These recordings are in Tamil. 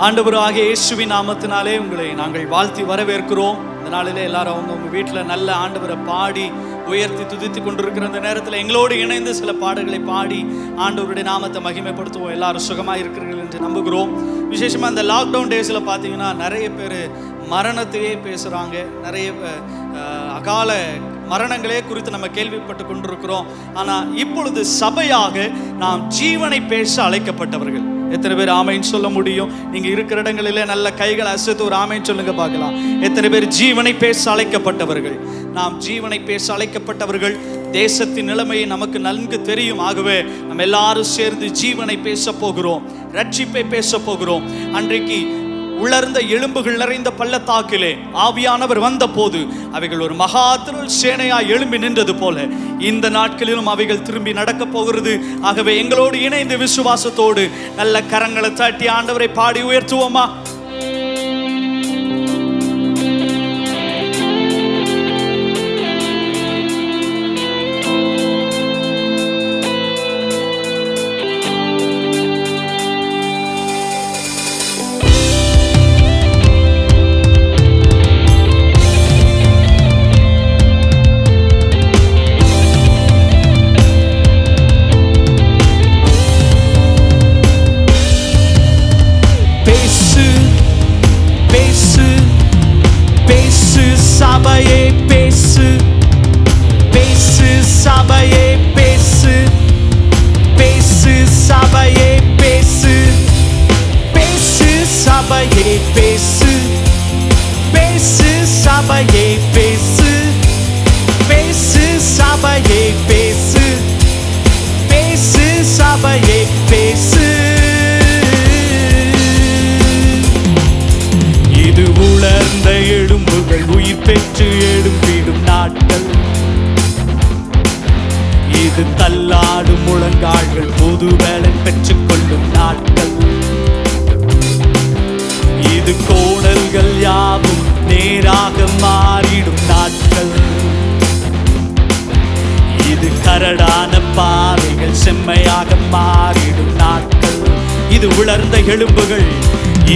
ஆண்டவராகிய இயேசுவின் நாமத்தினாலே உங்களை நாங்கள் வாழ்த்தி வரவேற்கிறோம். இந்த நாளிலே எல்லாரும் அவங்க வீட்டில் நல்ல ஆண்டவரை பாடி உயர்த்தி துதித்து கொண்டிருக்கிற அந்த நேரத்தில் எங்களோடு இணைந்து சில பாடல்களை பாடி ஆண்டவருடைய நாமத்தை மகிமைப்படுத்துவோம். எல்லாரும் சுகமாக இருக்கிறீர்கள் என்று நம்புகிறோம். விசேஷமாக இந்த லாக்டவுன் டேஸில் பார்த்தீங்கன்னா நிறைய பேர் மரணத்தையே பேசுகிறாங்க. நிறைய அகால மரணங்களே குறித்து நம்ம கேள்விப்பட்டு கொண்டிருக்கிறோம். ஆனால் இப்பொழுது சபையாக நாம் ஜீவனை பேச அழைக்கப்பட்டவர்கள். எத்தனை பேர் ஆமைன்னு சொல்ல முடியும்? நீங்க இருக்கிற இடங்களிலே நல்ல கைகளை அசைத்து ஒரு ஆமைன்னு சொல்லுங்க பார்க்கலாம். எத்தனை பேர் ஜீவனை பேச அழைக்கப்பட்டவர்கள்? நாம் ஜீவனை பேச அழைக்கப்பட்டவர்கள். தேசத்தின் நிலைமையை நமக்கு நன்கு தெரியும். ஆகவே நம்ம எல்லாரும் சேர்ந்து ஜீவனை பேச போகிறோம், ரட்சிப்பை பேச போகிறோம். அன்றைக்கு உலர்ந்த எலும்புகள் நிறைந்த பள்ளத்தாக்கிலே ஆவியானவர் வந்த போது அவைகள் ஒரு மகா திரள் சேனையாய் எழும்பி நின்றது போல இந்த நாட்களிலும் அவைகள் திரும்பி நடக்க போகிறது. ஆகவே எங்களோடு இணைந்து விசுவாசத்தோடு நல்ல கரங்களை தட்டி ஆண்டவரை பாடி உயர்த்துவோமா? சபையே பேசு, பேசு சபையே பேசு, பேசு சபையே பேசு, பேசு சபையே பேசு, பேசு சபையே பேசு, பேசு சபையே பேசு, பேசு சபையே பேசு. இது உலர்ந்த எலும்புகள் உயிர் பெற்று எழும்பிடும் நாட்கள். இது தள்ளாடும் முழங்கால்கள் புது பலன் பெற்றுக் கொள்ளும் நாட்கள். இது கோணல்கள் யாவும் நேராக மாறிடும் நாட்கள். இது கரடான பாறைகள் செம்மையாக மாறிடும் நாட்கள். இது உலர்ந்த எலும்புகள்,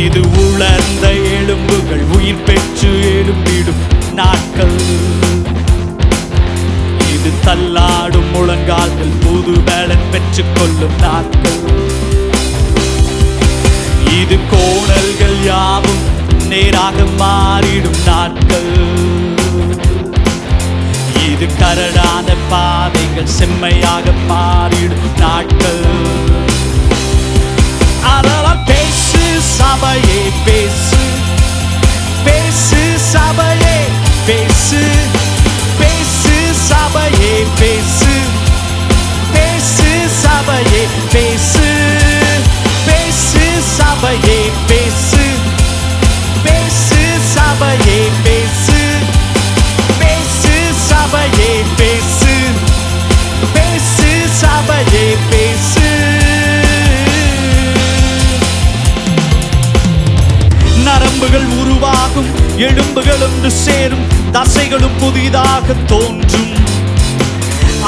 இது உலர்ந்த எலும்புகள் உயிர் பெற்று எழும்பிடும் நாட்கள். இது தள்ளாடும் முழங்கால்கள் புது பலன் பெற்றுக் கொள்ளும் நாட்கள். இது கோணல்கள் யாவும் நேராக மாறிடும் நாட்கள். இது கரடான பாதைகள் செம்மையாக மாறிடும் நாட்கள். அதனால் பேசு சபையே பேசு, பேசு சபையே பேசு, பேசு சபையே பேசு, பேசு சபையே பேசு, பேசு சபையே பேசு, பேசு சபையே பேசு, பேசு சபையே பேசு, பேசு சபையே பேசு. நரம்புகள் உருவாகும், எலும்புகள் ஒன்று சேரும், தசைகளும் புதிதாக தோன்றும்.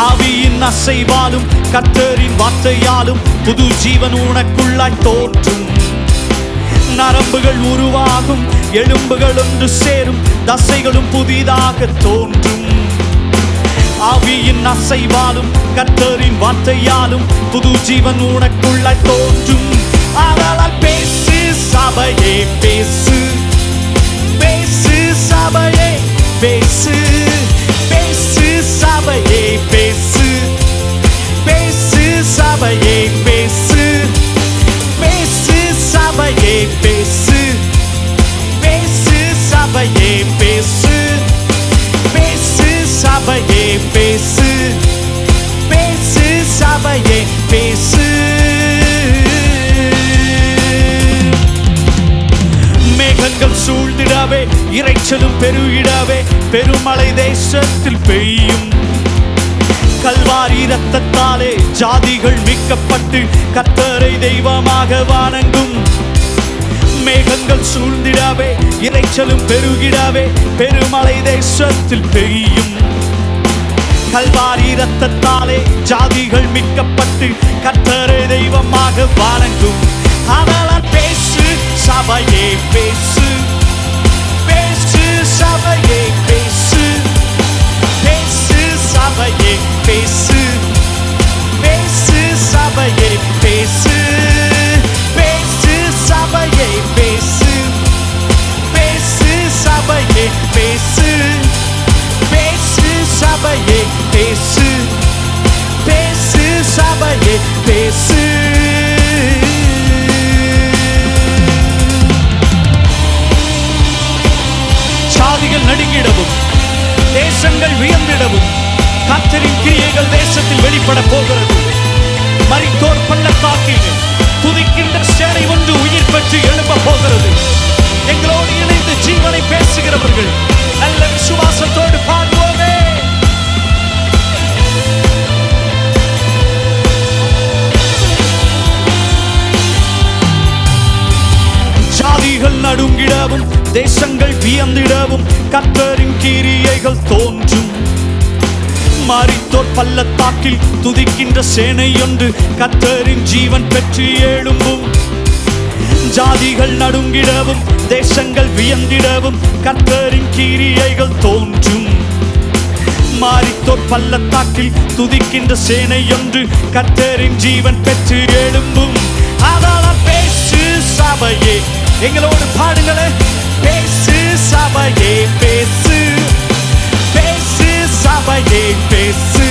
ஆவியின் அசைவாலும் கர்த்தரின் வார்த்தையாலும் புது ஜீவன் உனக்குள்ளாய் தோன்றும். நரம்புகள் உருவாகும், எலும்புகள் ஒன்று சேரும், தசைகளும் புதிதாக தோன்றும். ஆவியின் அசைவாலும் கர்த்தரின் வார்த்தையாலும் புது ஜீவன் உனக்குள்ளாய் தோன்றும். அதனால் பேசு சபையே பேசு, பேசு சபையே பேசு, பேசு சபையே பேசு, பேசு சபையே பேசு, பேசு சபையே பேசு, பேசு சபையே பேசு, பேசு சபையே பேசு, பேசு சபையே பேசு. மேகங்கள் சூழ்ந்திடவே இரைச்சலும் பெருகிடவே பெருமழை தேசத்தில் பெய்யும். கல்வாரி இரத்தத்தாலே ஜாதிகள் மீட்கப்பட்டு கர்த்தரை தெய்வமாக வணங்கும். மேகங்கள் சூழ்ந்திடவே இரைச்சலும் பெருகிடவே பெருமழை தேசத்தில் பெய்யும். கல்வாரி இரத்தத்தாலே ஜாதிகள் மீட்கப்பட்டு கர்த்தரை தெய்வமாக வணங்கும். அதனால் பேசு சபை வெளிப்பட போகிறது. மரித்தோர் பள்ளத்தாக்கில் துதிக்கின்ற சேனை ஒன்று உயிர் பெற்று எழும்ப போகிறது. எங்களோடு இணைந்து ஜீவனை பேசுகிறவர்கள் நல்ல விசுவாசத்தோடு பாடுவோமே. ஜாதிகள் நடுங்கிடவும் தேசங்கள் வியந்திடவும் கர்த்தரின் கிரியைகள் தோன்றும். மரித்தோர் பள்ளத்தாக்கில் துதிக்கின்ற சேனை ஒன்று கர்த்தரின் ஜீவன் பெற்று எழும்பும். ஜாதிகள் நடுங்கிடவும் தேசங்கள் வியந்திடவும் கர்த்தரின் கிரியைகள் தோன்றும். மரித்தோர் பள்ளத்தாக்கில் துதிக்கின்ற சேனை ஒன்று கர்த்தரின் ஜீவன் பெற்று எழும்பும். அதால பேசு சபையே, எங்களோடு பாடுங்களே. பேசு சபையே பேசு, பேசு சபையே பேசு,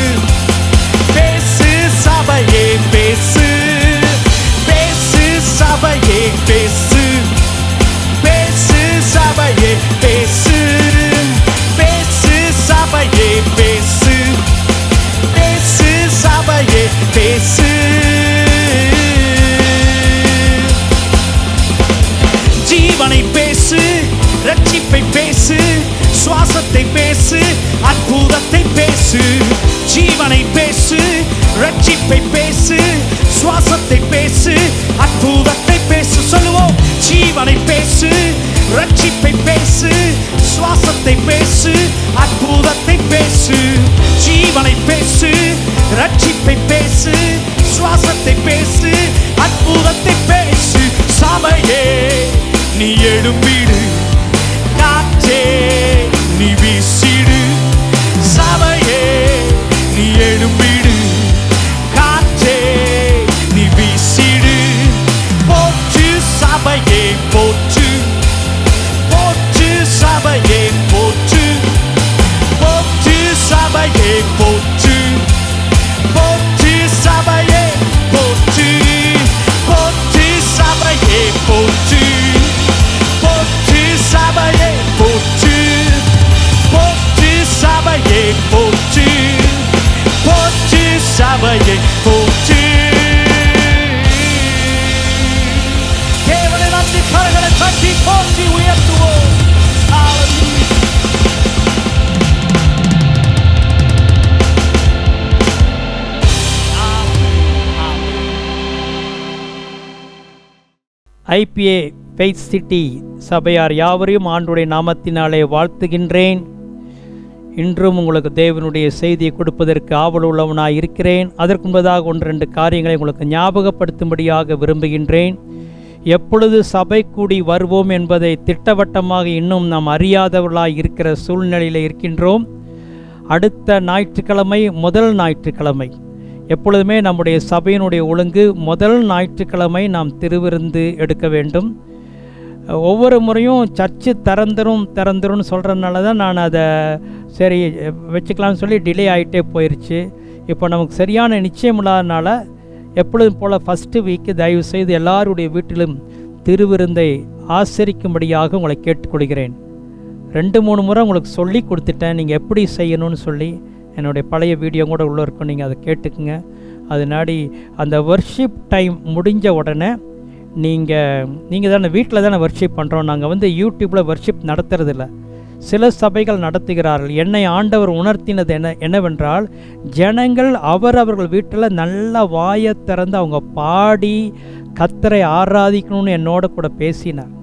பேசு சபையே பேசு, பேசு சபையே பேசு, பேசு சபையே பேசு, பேசு சபையே பேசு, பேசு சபையே பேசு. ஜீவனை பேசு, ரட்சிப்பை பேசு, சுவாசத்தை பேசு, அற்புதத்தை பேசு. ஜீவனை பேசு, ரட்சிப்பை பேசு, சுவாசத்தை பேசு, அற்புதத்தை பேசு. சொல்லுவோம். ஜீவனை பேசு, ரட்சிப்பை பேசு, சுவாசத்தை பேசு, அற்புதத்தை பேசு. ஜீவனை பேசு, ரட்சிப்பை பேசு, சுவாசத்தை பேசு, அற்புதத்தை பேசு. சபையே நீ எழும்பிடு, காற்றே நீ வீசிடு. சபையே நீ எழும்பிடு, காற்றே நீ வீசிடு. போற்று சபையே போற்று, போற்று சபையே போற்று, போற்று சபையே போற்று, போற்று சபையே போற்று, போற்று சபையே போற்று, போற்று சபையே போற்று, போற்று சபையே போற்று, போற்று சபையே போற்று. தேவனை நன்றி கரங்களை தட்டி போற்றி உயர்த்துவோம். ஐபிஏ ஃபெய்த் சிட்டி சபையார் யாவரையும் ஆண்டவருடைய நாமத்தினாலே வாழ்த்துகின்றேன். இன்றும் உங்களுக்கு தேவனுடைய செய்தியை கொடுப்பதற்கு ஆவல் உள்ளவனாய் இருக்கிறேன். அதற்கு முன்பதாக 1-2 காரியங்களை உங்களுக்கு ஞாபகப்படுத்தும்படியாக விரும்புகின்றேன். எப்பொழுது சபை கூடி வருவோம் என்பதை திட்டவட்டமாக இன்னும் நாம் அறியாதவர்களாய் இருக்கிற சூழ்நிலையில் இருக்கின்றோம். அடுத்த ஞாயிற்றுக்கிழமை முதல் ஞாயிற்றுக்கிழமை, எப்பொழுதுமே நம்முடைய சபையினுடைய ஒழுங்கு முதல் ஞாயிற்றுக்கிழமை நாம் திருவிருந்து எடுக்க வேண்டும். ஒவ்வொரு முறையும் சர்ச்சு திறந்துரும்னு சொல்கிறதுனால தான் நான் அதை சரி வச்சுக்கலாம்னு சொல்லி டிலே ஆகிட்டே போயிடுச்சு. இப்போ நமக்கு சரியான நிச்சயம் இல்லாதனால எப்பொழுதும் போல் ஃபஸ்ட்டு வீக்கு தயவுசெய்து எல்லாருடைய வீட்டிலும் திருவிருந்தை ஆசரிக்கும்படியாக உங்களை கேட்டுக்கொள்கிறேன். 2-3 முறை உங்களுக்கு சொல்லி கொடுத்துட்டேன், நீங்கள் எப்படி செய்யணும்னு சொல்லி. என்னுடைய பழைய வீடியோ கூட உள்ளே இருக்கும், நீங்கள் அதை கேட்டுக்குங்க. அதனாடி அந்த வர்ஷிப் டைம் முடிஞ்ச உடனே நீங்கள் தானே வீட்டில் தானே வர்ஷிப் பண்ணுறோம். நாங்கள் யூடியூப்பில் வர்ஷிப் நடத்துறதில்ல. சில சபைகள் நடத்துகிறார்கள். என்னை ஆண்டவர் உணர்த்தினது என்னவென்றால், ஜனங்கள் அவர்கள் வீட்டில் நல்லா வாயை திறந்து அவங்க பாடி கர்த்தரை ஆராதிக்கணும்னு என்னோட கூட பேசினார்.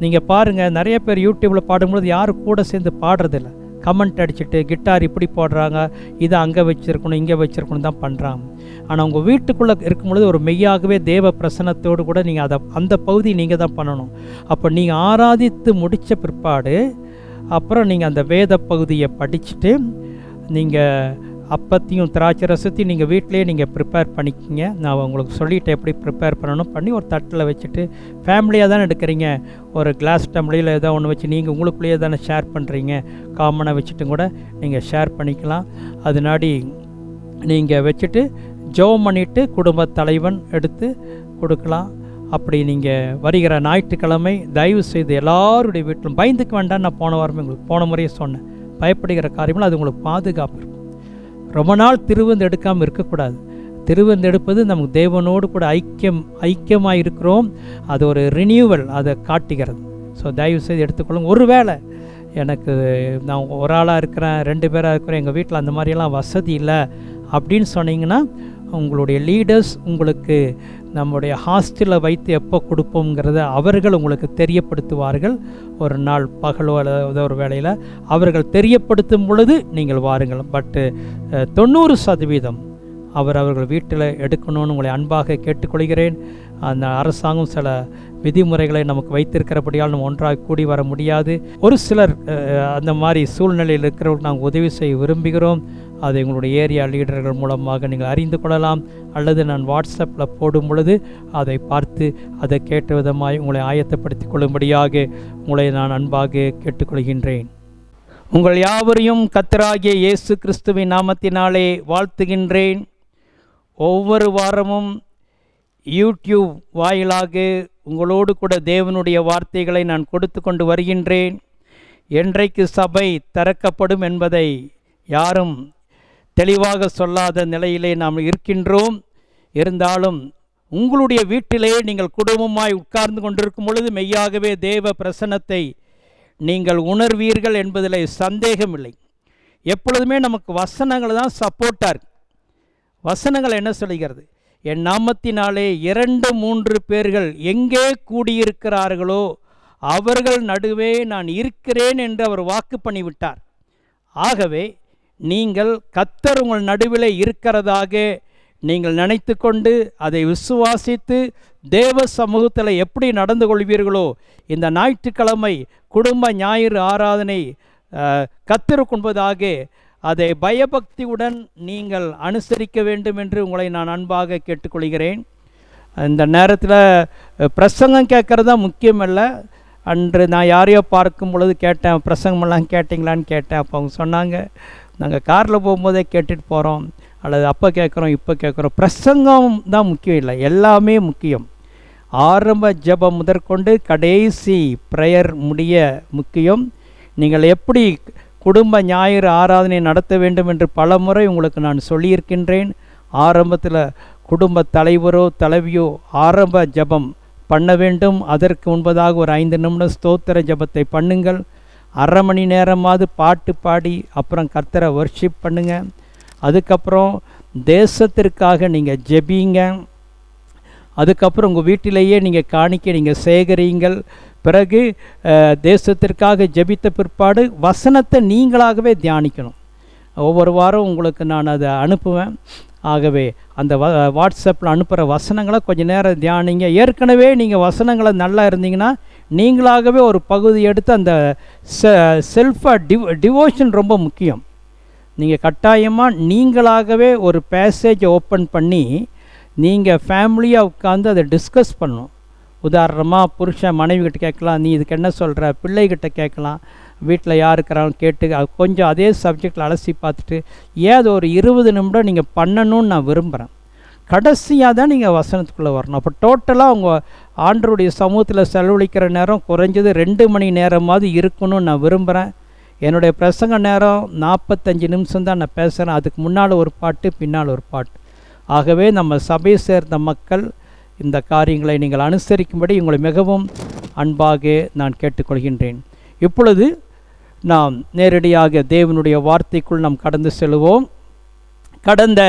நீங்கள் பாருங்கள், நிறைய பேர் யூடியூப்பில் பாடும்பொழுது யாரும் கூட சேர்ந்து பாடுறதில்ல. கமெண்ட் அடிச்சுட்டு கிட்டார் இப்படி போடுறாங்க, இதை அங்கே வச்சுருக்கணும் இங்கே வச்சுருக்கணும் தான் பண்ணுறாங்க. ஆனால் உங்கள் வீட்டுக்குள்ளே இருக்கும்பொழுது ஒரு மெய்யாகவே தேவ பிரசன்னத்தோடு கூட நீங்கள் அந்த பகுதி நீங்கள் தான் பண்ணணும். அப்போ நீங்கள் ஆராதித்து முடித்த பிற்பாடு அப்புறம் நீங்கள் அந்த வேத பகுதியை படிச்சுட்டு நீங்கள் அப்பத்தையும் திராட்சை ரசத்தையும் நீங்கள் வீட்டிலேயே நீங்கள் ப்ரிப்பேர் பண்ணிக்கிங்க. நான் உங்களுக்கு சொல்லிவிட்டேன் எப்படி ப்ரிப்பேர் பண்ணணும். பண்ணி ஒரு தட்டில் வச்சுட்டு, ஃபேமிலியாக தானே எடுக்கிறீங்க, ஒரு கிளாஸ் டம்ளரில் ஏதோ ஒன்று வச்சு நீங்கள் உங்களுக்குள்ளேயே தானே ஷேர் பண்ணுறீங்க, காமனாக வச்சுட்டு கூட நீங்கள் ஷேர் பண்ணிக்கலாம். அதனாடி நீங்கள் வச்சுட்டு ஜெபம் பண்ணிவிட்டு குடும்ப தலைவன் எடுத்து கொடுக்கலாம். அப்படி நீங்கள் வருகிற ஞாயிற்றுக்கிழமை தயவு செய்து எல்லாருடைய வீட்டிலும் பயந்துக்க வேண்டாம். நான் போன வாரமே உங்களுக்கு போன முறையே சொன்னேன், பயப்படுகிற காரியங்கள் அது உங்களுக்கு பாதுகாப்பு இருக்கும். ரொம்ப நாள் திருவிருந்து எடுக்காமல் இருக்கக்கூடாது. திருவிருந்து எடுப்பது நமக்கு தேவனோடு கூட ஐக்கியமாக இருக்கிறோம். அது ஒரு ரினியூவல், அதை காட்டுகிறது. ஸோ தயவுசெய்து எடுத்துக்கொள்ளுங்க. ஒருவேளை எனக்கு நான் ஒரு ஆளாக இருக்கிறேன், 2 பேராக இருக்கிறேன், எங்கள் வீட்டில் அந்த மாதிரியெல்லாம் வசதி இல்லை அப்படின்னு சொன்னீங்கன்னா, உங்களுடைய லீடர்ஸ் உங்களுக்கு நம்முடைய ஹாஸ்டலில் வைத்து எப்போ கொடுப்போங்கிறத அவர்கள் உங்களுக்கு தெரியப்படுத்துவார்கள். ஒரு நாள் பகலோ அல்லது ஒரு வேளையில் அவர்கள் தெரியப்படுத்தும் பொழுது நீங்கள் வாருங்கள். பட்டு 90% அவர்கள் வீட்டில் எடுக்கணும்னு உங்களை அன்பாக கேட்டுக்கொள்கிறேன். அந்த அரசாங்கம் சில விதிமுறைகளை நமக்கு வைத்திருக்கிறபடியால் நம்ம ஒன்றாக கூடி வர முடியாது. ஒரு சிலர் அந்த மாதிரி சூழ்நிலையில் இருக்கிறவர்களுக்கு நாங்கள் உதவி செய்ய விரும்புகிறோம். அதை உங்களுடைய ஏரியா லீடர்கள் மூலமாக நீங்கள் அறிந்து கொள்ளலாம். அல்லது நான் வாட்ஸ்அப்பில் போடும் பொழுது அதை பார்த்து அதை கேட்ட விதமாய் உங்களை ஆயத்தப்படுத்திக் கொள்ளும்படியாக உங்களை நான் அன்பாக கேட்டுக்கொள்கின்றேன். உங்கள் யாவரையும் கர்த்தராகிய இயேசு கிறிஸ்துவின் நாமத்தினாலே வாழ்த்துகின்றேன். ஒவ்வொரு வாரமும் யூடியூப் வாயிலாக உங்களோடு கூட தேவனுடைய வார்த்தைகளை நான் கொடுத்து கொண்டு வருகின்றேன். என்றைக்கு சபை திறக்கப்படும் என்பதை யாரும் தெளிவாக சொல்லாத நிலையிலே நாம் இருக்கின்றோம். இருந்தாலும் உங்களுடைய வீட்டிலே நீங்கள் குடும்பமாய் உட்கார்ந்து கொண்டிருக்கும் பொழுது மெய்யாகவே தேவ பிரசன்னத்தை நீங்கள் உணர்வீர்கள் என்பதில் சந்தேகமில்லை. எப்பொழுதுமே நமக்கு வசனங்கள் தான் சப்போர்ட்டாக இருக்கு. வசனங்கள் என்ன சொல்கிறது? என் நாமத்தினாலே 2-3 பேர்கள் எங்கே கூடியிருக்கிறார்களோ அவர்கள் நடுவே நான் இருக்கிறேன் என்று அவர் வாக்கு பண்ணிவிட்டார். ஆகவே நீங்கள் கர்த்தர் உங்கள் நடுவிலே இருக்கிறதாக நீங்கள் நினைத்து கொண்டு அதை விசுவாசித்து தேவ சமூகத்தில் எப்படி நடந்து கொள்வீர்களோ, இந்த ஞாயிற்றுக்கிழமை குடும்ப ஞாயிறு ஆராதனை கர்த்தருக்குன்பதாக அதை பயபக்தியுடன் நீங்கள் அனுசரிக்க வேண்டும் என்று உங்களை நான் அன்பாக கேட்டுக்கொள்கிறேன். இந்த நேரத்தில் பிரசங்கம் கேட்குறது தான் முக்கியமல்ல. அன்று நான் யாரையோ பார்க்கும் பொழுது கேட்டேன், பிரசங்கமெல்லாம் கேட்டிங்களான்னு கேட்டேன். அப்போ அவங்க சொன்னாங்க, நாங்கள் காரில் போகும்போதே கேட்டுட்டு போகிறோம், அல்லது அப்போ கேட்குறோம் இப்போ கேட்குறோம். பிரசங்கம் தான் முக்கியம் இல்லை, எல்லாமே முக்கியம். ஆரம்ப ஜெபம் முதற்கொண்டு கடைசி ப்ரேயர் முடிய முக்கியம். நீங்கள் எப்படி குடும்ப ஞாயிறு ஆராதனை நடத்த வேண்டும் என்று பல முறை உங்களுக்கு நான் சொல்லியிருக்கின்றேன். ஆரம்பத்தில் குடும்ப தலைவரோ தலைவியோ ஆரம்ப ஜெபம் பண்ண வேண்டும். அதற்கு முன்பதாக ஒரு 5 நிமிடம் ஸ்தோத்திர ஜெபத்தை பண்ணுங்கள். அரை மணி நேரமாவது பாட்டு பாடி அப்புறம் கர்த்தரை வர்ஷிப் பண்ணுங்கள். அதுக்கப்புறம் தேசத்திற்காக நீங்கள் ஜெபிங்க. அதுக்கப்புறம் உங்கள் வீட்டிலேயே நீங்கள் காணிக்கை நீங்கள் சேகரியுங்கள். பிறகு தேசத்திற்காக ஜெபித்த பிற்பாடு வசனத்தை நீங்களாகவே தியானிக்கணும். ஒவ்வொரு வாரம் உங்களுக்கு நான் அதை அனுப்புவேன். ஆகவே அந்த வாட்ஸ்அப்பில் அனுப்புகிற வசனங்களை கொஞ்சம் நேரம் தியானிங்க. ஏற்கனவே நீங்கள் வசனங்களை நல்லா இருந்தீங்கன்னா நீங்களாகவே ஒரு பகுதி எடுத்து அந்த டிவோஷன் ரொம்ப முக்கியம். நீங்கள் கட்டாயமாக நீங்களாகவே ஒரு பேசேஜை ஓப்பன் பண்ணி நீங்கள் ஃபேமிலியாக உட்காந்து அதை டிஸ்கஸ் பண்ணணும். உதாரணமாக புருஷன் மனைவிக்கிட்ட கேட்கலாம், நீ இதுக்கு என்ன சொல்கிற, பிள்ளைகிட்ட கேட்கலாம், வீட்டில் யார் இருக்கிறாங்க கேட்டு கொஞ்சம் அதே சப்ஜெக்டில் அலசி பார்த்துட்டு ஏதோ ஒரு 20 நிமிடம் நீங்கள் பண்ணணும்னு நான் விரும்புகிறேன். கடைசியாக தான் நீங்கள் வசனத்துக்குள்ளே வரணும். அப்போ டோட்டலாக உங்கள் ஆண்டவருடைய சமூகத்தில் செலவழிக்கிற நேரம் குறைஞ்சது 2 மணி நேரமாவது இருக்கணும்னு நான் விரும்புகிறேன். என்னுடைய பிரசங்க நேரம் 45 நிமிஷம் தான் நான் பேசுகிறேன். அதுக்கு முன்னால் ஒரு பாட்டு, பின்னால் ஒரு பாட்டு. ஆகவே நம்ம சபையை சேர்ந்த மக்கள் இந்த காரியங்களை நீங்கள் அனுசரிக்கும்படி உங்களை மிகவும் அன்பாக நான் கேட்டுக்கொள்கின்றேன். இப்பொழுது நாம் நேரடியாக தேவனுடைய வார்த்தைக்குள் நாம் கடந்து செல்வோம். கடந்த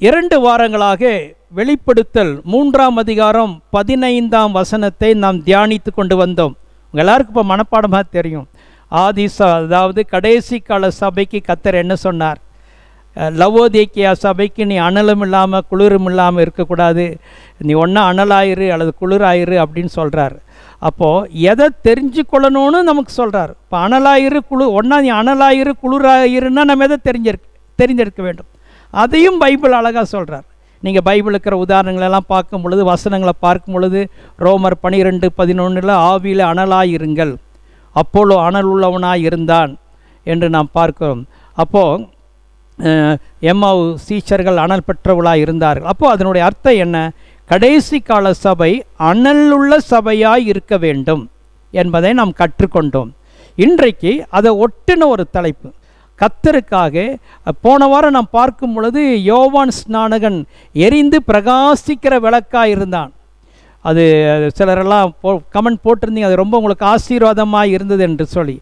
2 வாரங்களாக வெளிப்படுத்தல் 3ஆம் அதிகாரம் 15ஆம் வசனத்தை நாம் தியானித்து கொண்டு வந்தோம். உங்கள் எல்லாருக்கும் இப்போ மனப்பாடமாக தெரியும். அதாவது கடைசி கால சபைக்கு கர்த்தர் என்ன சொன்னார்? லவோதிக்கேயா சபைக்கு நீ அனலும் இல்லாமல் குளிரும் இல்லாமல் இருக்கக்கூடாது, நீ ஒன்றா அனலாயிரு அல்லது குளிராயிரு அப்படின்னு சொல்கிறார். அப்போது எதை தெரிஞ்சு கொள்ளணும்னு நமக்கு சொல்கிறார். இப்போ அனலாயிரு ஒன்றா நீ அனலாயிரு குளிராயிருன்னா நம்ம எதை தெரிஞ்சிருக்க வேண்டும். அதையும் பைபிள் அழகாக சொல்கிறார். நீங்கள் பைபிள் இருக்கிற உதாரணங்களெல்லாம் பார்க்கும் பொழுது, வசனங்களை பார்க்கும் பொழுது, ரோமர் 12:11 ஆவியில் அனலாயிருங்கள், அப்போலோ அனல் உள்ளவனாய் இருந்தான் என்று நாம் பார்க்கிறோம். அப்போது எம்மாவு சீஷர்கள் அனல் பெற்றவர்களாக இருந்தார்கள். அப்போது அதனுடைய அர்த்தம் என்ன? கடைசி கால சபை அனலுள்ள சபையாய் இருக்க வேண்டும் என்பதை நாம் கற்றுக்கொண்டோம். இன்றைக்கு அதை ஒட்டின ஒரு தலைப்பு, கர்த்தருக்காக. போன வாரம் நாம் பார்க்கும் பொழுது யோவான் ஸ்நானகன் எரிந்து பிரகாசிக்கிற விளக்காக இருந்தான். அது சிலரெல்லாம் கமெண்ட் போட்டிருந்தீங்க, அது ரொம்ப உங்களுக்கு ஆசீர்வாதமாக இருந்தது என்று சொல்லி.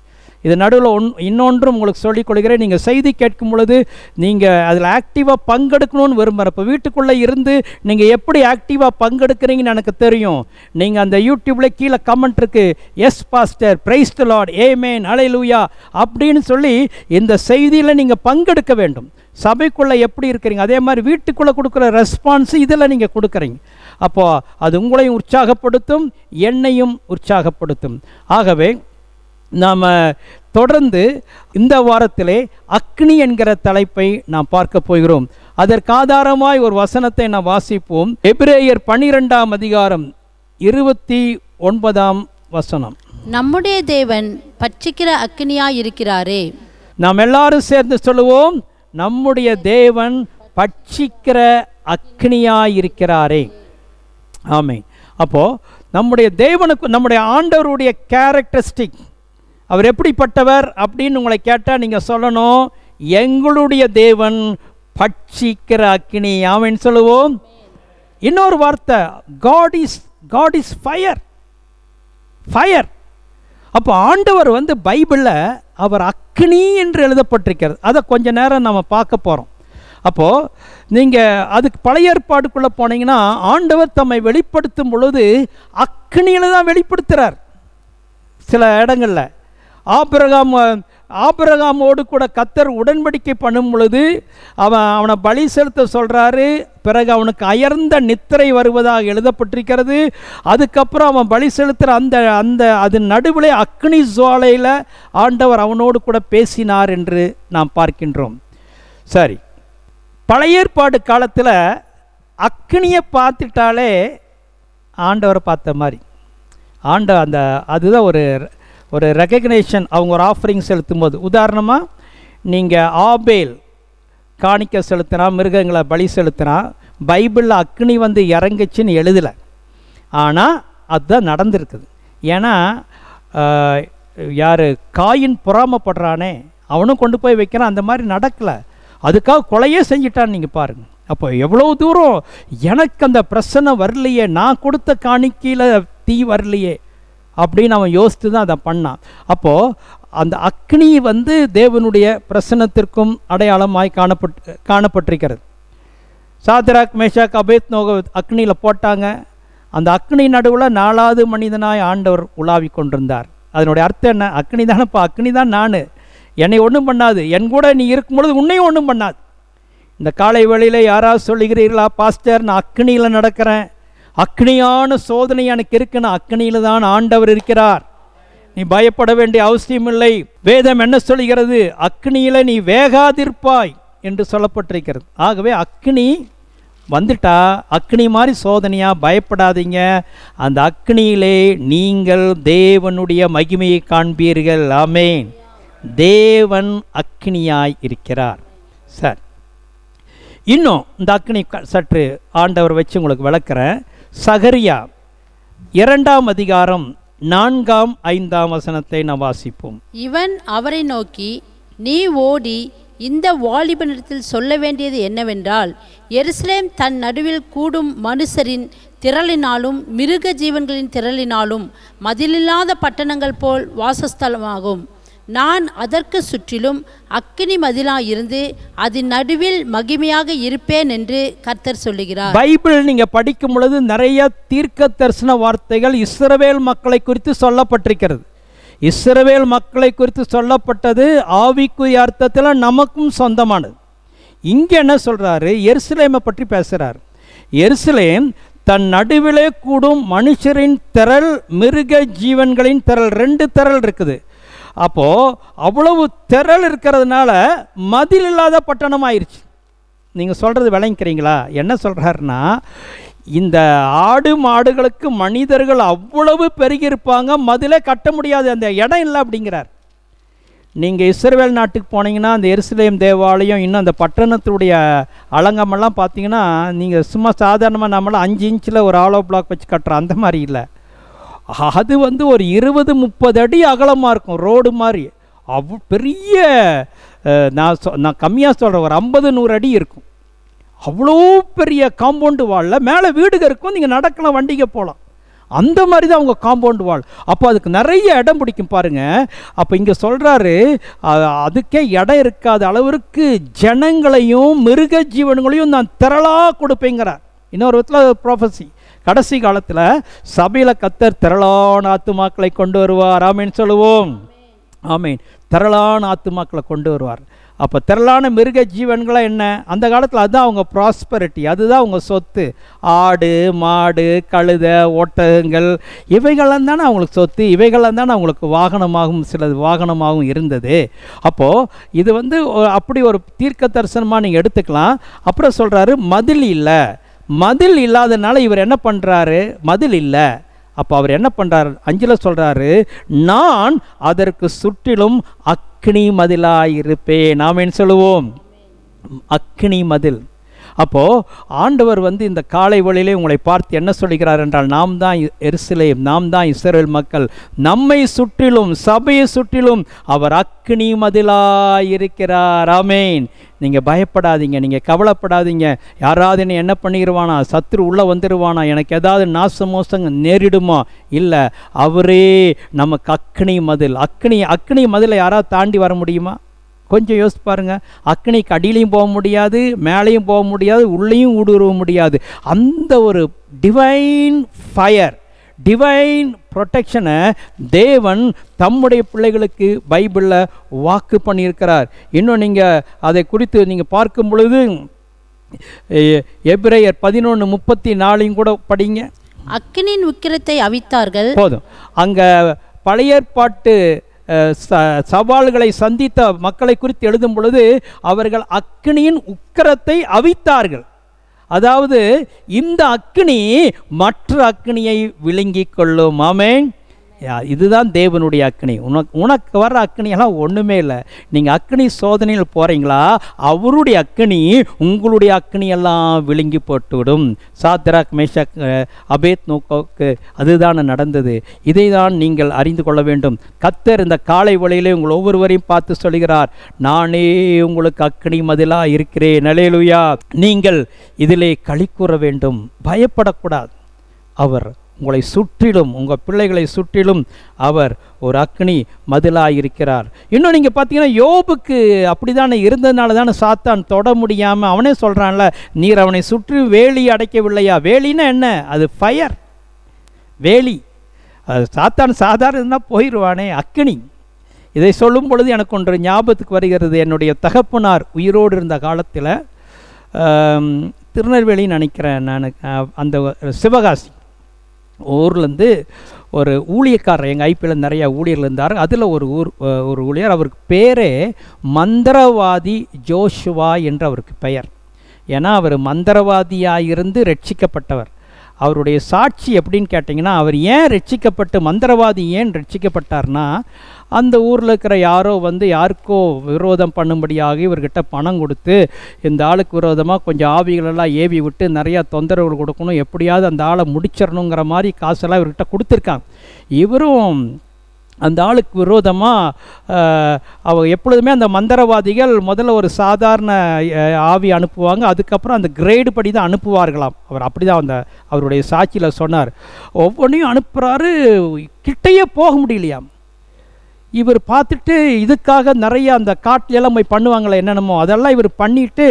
இது நடுவில் இன்னொன்றும் உங்களுக்கு சொல்லிக் கொள்கிறேன். நீங்கள் செய்தி கேட்கும் பொழுது நீங்கள் அதில் ஆக்டிவாக பங்கெடுக்கணும்னு விரும்புகிறேன். இப்போ வீட்டுக்குள்ளே இருந்து நீங்கள் எப்படி ஆக்டிவாக பங்கெடுக்கிறீங்கன்னு எனக்கு தெரியும். நீங்கள் அந்த யூடியூப்பில் கீழே கமெண்ட் இருக்குது, yes pastor, praise the lord, amen, hallelujah அப்படின்னு சொல்லி இந்த செய்தியில் நீங்கள் பங்கெடுக்க வேண்டும். சபைக்குள்ளே எப்படி இருக்கிறீங்க, அதே மாதிரி வீட்டுக்குள்ளே கொடுக்குற ரெஸ்பான்ஸு இதில் நீங்கள் கொடுக்குறீங்க. அப்போது அது உங்களையும் உற்சாகப்படுத்தும், என்னையும் உற்சாகப்படுத்தும். ஆகவே நாம் தொடர்ந்து இந்த வாரத்திலே அக்னி என்கிற தலைப்பை நாம் பார்க்க போகிறோம். அதற்கு ஆதாரமாய் ஒரு வசனத்தை நாம் வாசிப்போம். எபிரேயர் 12ஆம் அதிகாரம் 29ஆம் வசனம். நம்முடைய தேவன் பட்சிக்கிற அக்னியாய் இருக்கிறாரே. நாம் எல்லாரும் சேர்ந்து சொல்லுவோம், நம்முடைய தேவன் பட்சிக்கிற அக்னியாய் இருக்கிறாரே. ஆமென். அப்போது நம்முடைய தேவனுக்கு, நம்முடைய ஆண்டவருடைய கேரக்டரிஸ்டிக், அவர் எப்படிப்பட்டவர் அப்படின்னு உங்களை கேட்டால் நீங்கள் சொல்லணும், எங்களுடைய தேவன் பட்சிக்கிற அக்கினி. ஆமென் சொல்லுவோம். இன்னொரு வார்த்தை, காட் இஸ் ஃபயர். அப்போ ஆண்டவர் பைபிளில் அவர் அக்னி என்று எழுதப்பட்டிருக்கிறது. அதை கொஞ்ச நேரம் நம்ம பார்க்க போகிறோம். அப்போது நீங்கள் அதுக்கு பழைய ஏற்பாடுக்குள்ளே போனீங்கன்னா ஆண்டவர் தம்மை வெளிப்படுத்தும் பொழுது அக்னியில் தான் வெளிப்படுத்துகிறார். சில இடங்களில் ஆபிரகாமோடு கூட கர்த்தர் உடன்படிக்கை பண்ணும் பொழுது அவனை பலி செலுத்த சொல்கிறாரு. பிறகு அவனுக்கு அயர்ந்த நித்திரை வருவதாக எழுதப்பட்டிருக்கிறது. அதுக்கப்புறம் அவன் பலி செலுத்துகிற அது நடுவில் அக்னி ஜுவாலையில் ஆண்டவர் அவனோடு கூட பேசினார் என்று நாம் பார்க்கின்றோம். சரி, பழைய ஏற்பாடு காலத்தில் அக்னியை பார்த்துட்டாலே ஆண்டவரை பார்த்த மாதிரி. அதுதான் ஒரு ரெகக்னேஷன். அவங்க ஒரு ஆஃபரிங் செலுத்தும் போது, உதாரணமாக நீங்கள் ஆபேல் காணிக்கை செலுத்தினா, மிருகங்களை பலி செலுத்தினா, பைபிளில் அக்னி இறங்குச்சின்னு எழுதலை. ஆனால் அதுதான் நடந்திருக்குது. ஏன்னா யார் காயின் பொறாமப்படுறானே அவனும் கொண்டு போய் வைக்கிறான். அந்த மாதிரி நடக்கலை, அதுக்காக கொலையே செஞ்சிட்டான்னு நீங்கள் பாருங்கள். அப்போ எவ்வளோ தூரம் எனக்கு அந்த பிரச்சனை வரலையே, நான் கொடுத்த காணிக்கையில் தீ வரலையே அப்படின்னு அவன் யோசித்து தான் அதை பண்ணான். அப்போது அந்த அக்னி தேவனுடைய பிரசன்னத்திற்கும் அடையாளமாய் காணப்பட்டிருக்கிறது. சாத்ராக், மேஷாக், அபேத்நேகோ அக்னியில் போட்டாங்க. அந்த அக்னி நடுவில் 4வது மனிதனாய் ஆண்டவர் உலாவி கொண்டிருந்தார். அதனுடைய அர்த்தம் என்ன? அக்னி தானப்பா, அக்னி தான் நான், என்னை ஒன்றும் பண்ணாது, என் கூட நீ இருக்கும் பொழுது உன்னையும் ஒன்றும் பண்ணாது. இந்த காலை வேளையில் யாராவது சொல்லுகிறீர்களா, பாஸ்டர் நான் அக்னியில் நடக்கிறேன், அக்னியான சோதனை எனக்கு இருக்குன்னு? அக்னியில் தான் ஆண்டவர் இருக்கிறார், நீ பயப்பட வேண்டிய அவசியம் இல்லை. வேதம் என்ன சொல்கிறது? அக்னியில் நீ வேகாதிருப்பாய் என்று சொல்லப்பட்டிருக்கிறது. ஆகவே அக்னி வந்துட்டா, அக்னி மாதிரி சோதனையா, பயப்படாதீங்க. அந்த அக்னியிலே நீங்கள் தேவனுடைய மகிமையை காண்பீர்கள். ஆமென். தேவன் அக்னியாய் இருக்கிறார். சரி, இன்னும் இந்த அக்னி சற்று ஆண்டவர் வச்சு உங்களுக்கு விளக்குறேன். சகரியா 2ஆம் அதிகாரம் 4ஆம் 5ஆம் வசனத்தை நாம் வாசிப்போம். இவன் அவரை நோக்கி, நீ ஓடி இந்த வாலிபனிடத்தில் சொல்ல வேண்டியது என்னவென்றால், எருசலேம் தன் நடுவில் கூடும் மனுஷரின் திரளினாலும் மிருக ஜீவன்களின் திரளினாலும் மதிலில்லாத பட்டணங்கள் போல் வாசஸ்தலமாகும். நான் அதற்கு சுற்றிலும் அக்கினி மதிலாயிருந்து அதன் நடுவில் மகிமையாக இருப்பேன் என்று கர்த்தர் சொல்லுகிறார். பைபிள் நீங்க படிக்கும் பொழுது நிறைய தீர்க்க தரிசன வார்த்தைகள் இஸ்ரவேல் மக்களை குறித்து சொல்லப்பட்டிருக்கிறது. இஸ்ரவேல் மக்களை குறித்து சொல்லப்பட்டது ஆவிக்குரிய அர்த்தத்தில் நமக்கும் சொந்தமானது. இங்கே என்ன சொல்றாரு? எருசலேமை பற்றி பேசுறார். எருசலேம் தன் நடுவிலே கூடும் மனுஷரின் திரள், மிருக ஜீவன்களின் திரள், 2 திரள் இருக்குது. அப்போது அவ்வளவு திரள் இருக்கிறதுனால மதில் இல்லாத பட்டணம் ஆயிடுச்சு. நீங்கள் சொல்கிறது விளங்கிக்கிறீங்களா? என்ன சொல்கிறாருன்னா, இந்த ஆடு மாடுகளுக்கு மனிதர்கள் அவ்வளவு பெருகியிருப்பாங்க, மதிலே கட்ட முடியாது, அந்த இடம் இல்லை அப்படிங்கிறார். நீங்கள் இஸ்ரவேல் நாட்டுக்கு போனீங்கன்னா அந்த எருசலேம் தேவாலயம், இன்னும் அந்த பட்டணத்துடைய அலங்கமெல்லாம் பார்த்தீங்கன்னா, நீங்கள் சும்மா சாதாரணமாக நம்மளாம் 5 இன்ச்சில் ஒரு ஆலோ பிளாக் வச்சு கட்டுறோம், அந்த மாதிரி இல்லை. அது ஒரு 20-30 அடி அகலமாக இருக்கும், ரோடு மாதிரி. பெரிய நான் கம்மியாக சொல்கிறேன், ஒரு 50-100 அடி இருக்கும். அவ்வளோ பெரிய காம்பவுண்டு வாலில் மேலே வீடுக இருக்கும், நீங்கள் நடக்கலாம், வண்டிக்கு போகலாம். அந்த மாதிரி தான் அவங்க காம்பவுண்டு வால். அப்போ அதுக்கு நிறைய இடம் பிடிக்கும் பாருங்கள். அப்போ இங்கே சொல்கிறாரு, அதுக்கே இடம் இருக்காத அளவிற்கு ஜனங்களையும் மிருக ஜீவன்களையும் நான் திரளாக கொடுப்பேங்கிறார். இன்னொரு விதத்தில் ப்ராஃபஸி, கடைசி காலத்தில் சபையில் கர்த்தர் திரளான ஆத்துமாக்களை கொண்டு வருவார். ஆமீன் சொல்லுவோம். ஆமீன். திரளான ஆத்துமாக்களை கொண்டு வருவார். அப்போ திரளான மிருக ஜீவன்களாக என்ன, அந்த காலத்தில் அதுதான் அவங்க ப்ராஸ்பரிட்டி, அதுதான் அவங்க சொத்து. ஆடு, மாடு, கழுதை, ஒட்டகங்கள், இவைகள்லாம் தானே அவங்களுக்கு சொத்து, இவைகள்லாம் தானே அவங்களுக்கு வாகனமாகவும் சிலது வாகனமாகவும் இருந்தது. அப்போது இது அப்படி ஒரு தீர்க்க தரிசனமாக நீங்கள் எடுத்துக்கலாம். அப்புறம் சொல்கிறாரு, மதில் இல்லை. மதில் இல்லாதனால இவர் என்ன பண்ணுறாரு, மதில் இல்லை. அப்போ அவர் என்ன பண்ணுறார், 5 சொல்கிறாரு, நான் அதற்கு சுற்றிலும் அக்னி மதிலாயிருப்பேன். நாம் என்ன சொல்லுவோம், அக்னி மதில். அப்போது ஆண்டவர் இந்த காலை வேளையிலே உங்களை பார்த்து என்ன சொல்கிறார் என்றால், நாம் தான் எருசலேம், நாம் தான் இஸ்ரவேல் மக்கள், நம்மை சுற்றிலும் சபையை சுற்றிலும் அவர் அக்னி மதிலாயிருக்கிறார். ஆமேன். நீங்கள் பயப்படாதீங்க, நீங்கள் கவலைப்படாதீங்க. யாராவது என்ன பண்ணிடுவானா, சத்துரு உள்ளே வந்துடுவானா, எனக்கு ஏதாவது நாசமோசங்க நேரிடுமா? இல்லை, அவரே நமக்கு அக்னி மதில். அக்னி மதிலை யாராவது தாண்டி வர முடியுமா? கொஞ்சம் யோசிச்சு பாருங்கள். அக்னிக்கு அடியிலையும் போக முடியாது, மேலேயும் போக முடியாது, உள்ளேயும் ஊடுருவ முடியாது. அந்த ஒரு டிவைன் ஃபயர், டிவைன் ப்ரொடெக்ஷனை தேவன் தம்முடைய பிள்ளைகளுக்கு பைபிளில் வாக்கு பண்ணியிருக்கிறார். இன்னும் நீங்கள் அதை குறித்து நீங்கள் பார்க்கும் பொழுது எபிரேயர் 11:34 கூட படிங்க. அக்கினியின் உக்கிரத்தை அவித்தார்கள். போதும். அங்கே பழைய ஏற்பாட்டு சவால்களை சந்தித்த மக்களை குறித்து எழுதும் பொழுது அவர்கள் அக்கினியின் உக்கிரத்தை அவித்தார்கள். அதாவது இந்த அக்கினி மற்ற அக்கினியை விழுங்கிக் கொள்ளும். ஆமென். இதுதான் தேவனுடைய அக்கினி. உனக்கு வர்ற அக்கினியெல்லாம் ஒன்றுமே இல்லை. நீங்கள் அக்கினி சோதனையில் போகிறீங்களா, அவருடைய அக்கினி உங்களுடைய அக்கினியெல்லாம் விழுங்கி போட்டுவிடும். சாத்ராக், மேஷாக், அபேத்நேகோவுக்கு அதுதான் நடந்தது. இதை தான் நீங்கள் அறிந்து கொள்ள வேண்டும். கர்த்தர் இந்த காலை வேளையிலே உங்கள் ஒவ்வொருவரையும் பார்த்து சொல்கிறார், நானே உங்களுக்கு அக்கினி மதிலாக இருக்கிறேன். அல்லேலூயா. நீங்கள் இதிலே களி கூற வேண்டும், பயப்படக்கூடாது. அவர் உங்களை சுற்றிலும், உங்கள் பிள்ளைகளை சுற்றிலும் அவர் ஒரு அக்னி மதிலாயிருக்கிறார். இன்னும் நீங்கள் பார்த்தீங்கன்னா யோபுக்கு அப்படி தானே இருந்ததுனால தானே சாத்தான் தொட முடியாமல், அவனே சொல்கிறான்ல, நீர் அவனை சுற்றி வேலி அடைக்கவில்லையா? வேலின்னா என்ன? அது ஃபயர், வேலி. சாத்தான் சாதாரண போயிடுவானே, அக்னி. இதை சொல்லும் பொழுது எனக்கு ஒன்று ஞாபகத்துக்கு வருகிறது. என்னுடைய தகப்பனார் உயிரோடு இருந்த காலத்தில், திருநெல்வேலின்னு நினைக்கிறேன் நான், அந்த சிவகாசி ஊர்லேருந்து ஒரு ஊழியக்காரர், எங்கள் ஐபியில் நிறையா ஊழியர்கள் இருந்தார். அதில் ஒரு ஊழியர், அவருக்கு பேரே மந்திரவாதி ஜோஷுவா என்று அவருக்கு பெயர். ஏன்னா அவர் மந்திரவாதியாக இருந்து ரட்சிக்கப்பட்டவர். அவருடைய சாட்சி எப்படின்னு கேட்டிங்கன்னா, அவர் ஏன் ரட்சிக்கப்பட்டு, மந்திரவாதி ஏன் ரட்சிக்கப்பட்டார்னா, அந்த ஊரில் இருக்கிற யாரோ யாருக்கோ விரோதம் பண்ணும்படியாக இவர்கிட்ட பணம் கொடுத்து, இந்த ஆளுக்கு விரோதமாக கொஞ்சம் ஆவிகளெல்லாம் ஏவி விட்டு நிறையா தொந்தரவுகள் கொடுக்கணும், எப்படியாவது அந்த ஆளை முடிச்சிடணுங்கிற மாதிரி காசெல்லாம் இவர்கிட்ட கொடுத்துருக்காங்க. இவரும் அந்த ஆளுக்கு விரோதமாக எப்பொழுதுமே அந்த மந்திரவாதிகள் முதல்ல ஒரு சாதாரண ஆவி அனுப்புவாங்க, அதுக்கப்புறம் அந்த கிரேடு படி தான் அனுப்புவார்களாம். அவர் அப்படி தான் அவருடைய சாட்சியில் சொன்னார். ஒவ்வொன்றையும் அனுப்புகிறாரு, கிட்டையே போக முடியலையாம். இவர் பார்த்துட்டு இதுக்காக நிறைய அந்த காட்டிலெல்லாம் போய் பண்ணுவாங்களே என்னென்னமோ, அதெல்லாம் இவர் பண்ணிவிட்டு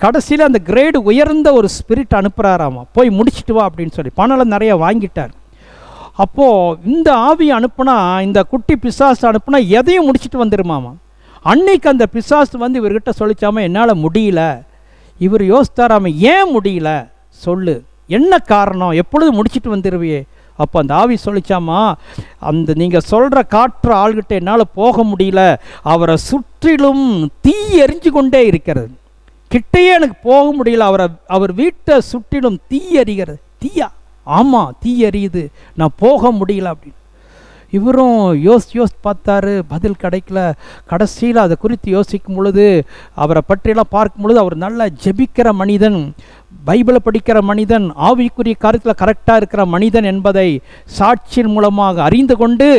கடைசியில் அந்த கிரேடு உயர்ந்த ஒரு ஸ்பிரிட் அனுப்புகிறாராமா, போய் முடிச்சுட்டு வா அப்படின்னு சொல்லி பணம்லாம் நிறையா வாங்கிட்டார். அப்போது இந்த ஆவி அனுப்புனா, இந்த குட்டி பிசாசு அனுப்புனா எதையும் முடிச்சுட்டு வந்துடுமாமா. அன்னைக்கு அந்த பிசாசு இவர்கிட்ட சொல்லிச்சாமல், என்னால் முடியல. இவர் யோசித்தாராம, ஏன் முடியல சொல்லு, என்ன காரணம், எப்பொழுது முடிச்சுட்டு வந்துடுவியே. அப்போ அந்த ஆவி சொல்லிச்சாமா, அந்த நீங்கள் சொல்கிற காற்று ஆள்கிட்ட என்னால் போக முடியல, அவரை சுற்றிலும் தீ எரிஞ்சு கொண்டே இருக்கிறது, கிட்டையே எனக்கு போக முடியல, அவர் வீட்டை சுற்றிலும் தீ எரிகிறது. தீயா? ஆமாம், தீ எரியுது, நான் போக முடியல அப்படின்னு. இவரும் யோசித்து பார்த்தாரு, பதில் கிடைக்கல. கடைசியில் அதை குறித்து யோசிக்கும் பொழுது, அவரை பற்றியெல்லாம் பார்க்கும் பொழுது, அவர் நல்லா ஜெபிக்கிற மனிதன், பைபிளை படிக்கிற மனிதன், ஆவிக்குரிய காரியத்தில் கரெக்டாக இருக்கிற மனிதன் என்பதை சாட்சியின் மூலமாக அறிந்து கொண்டு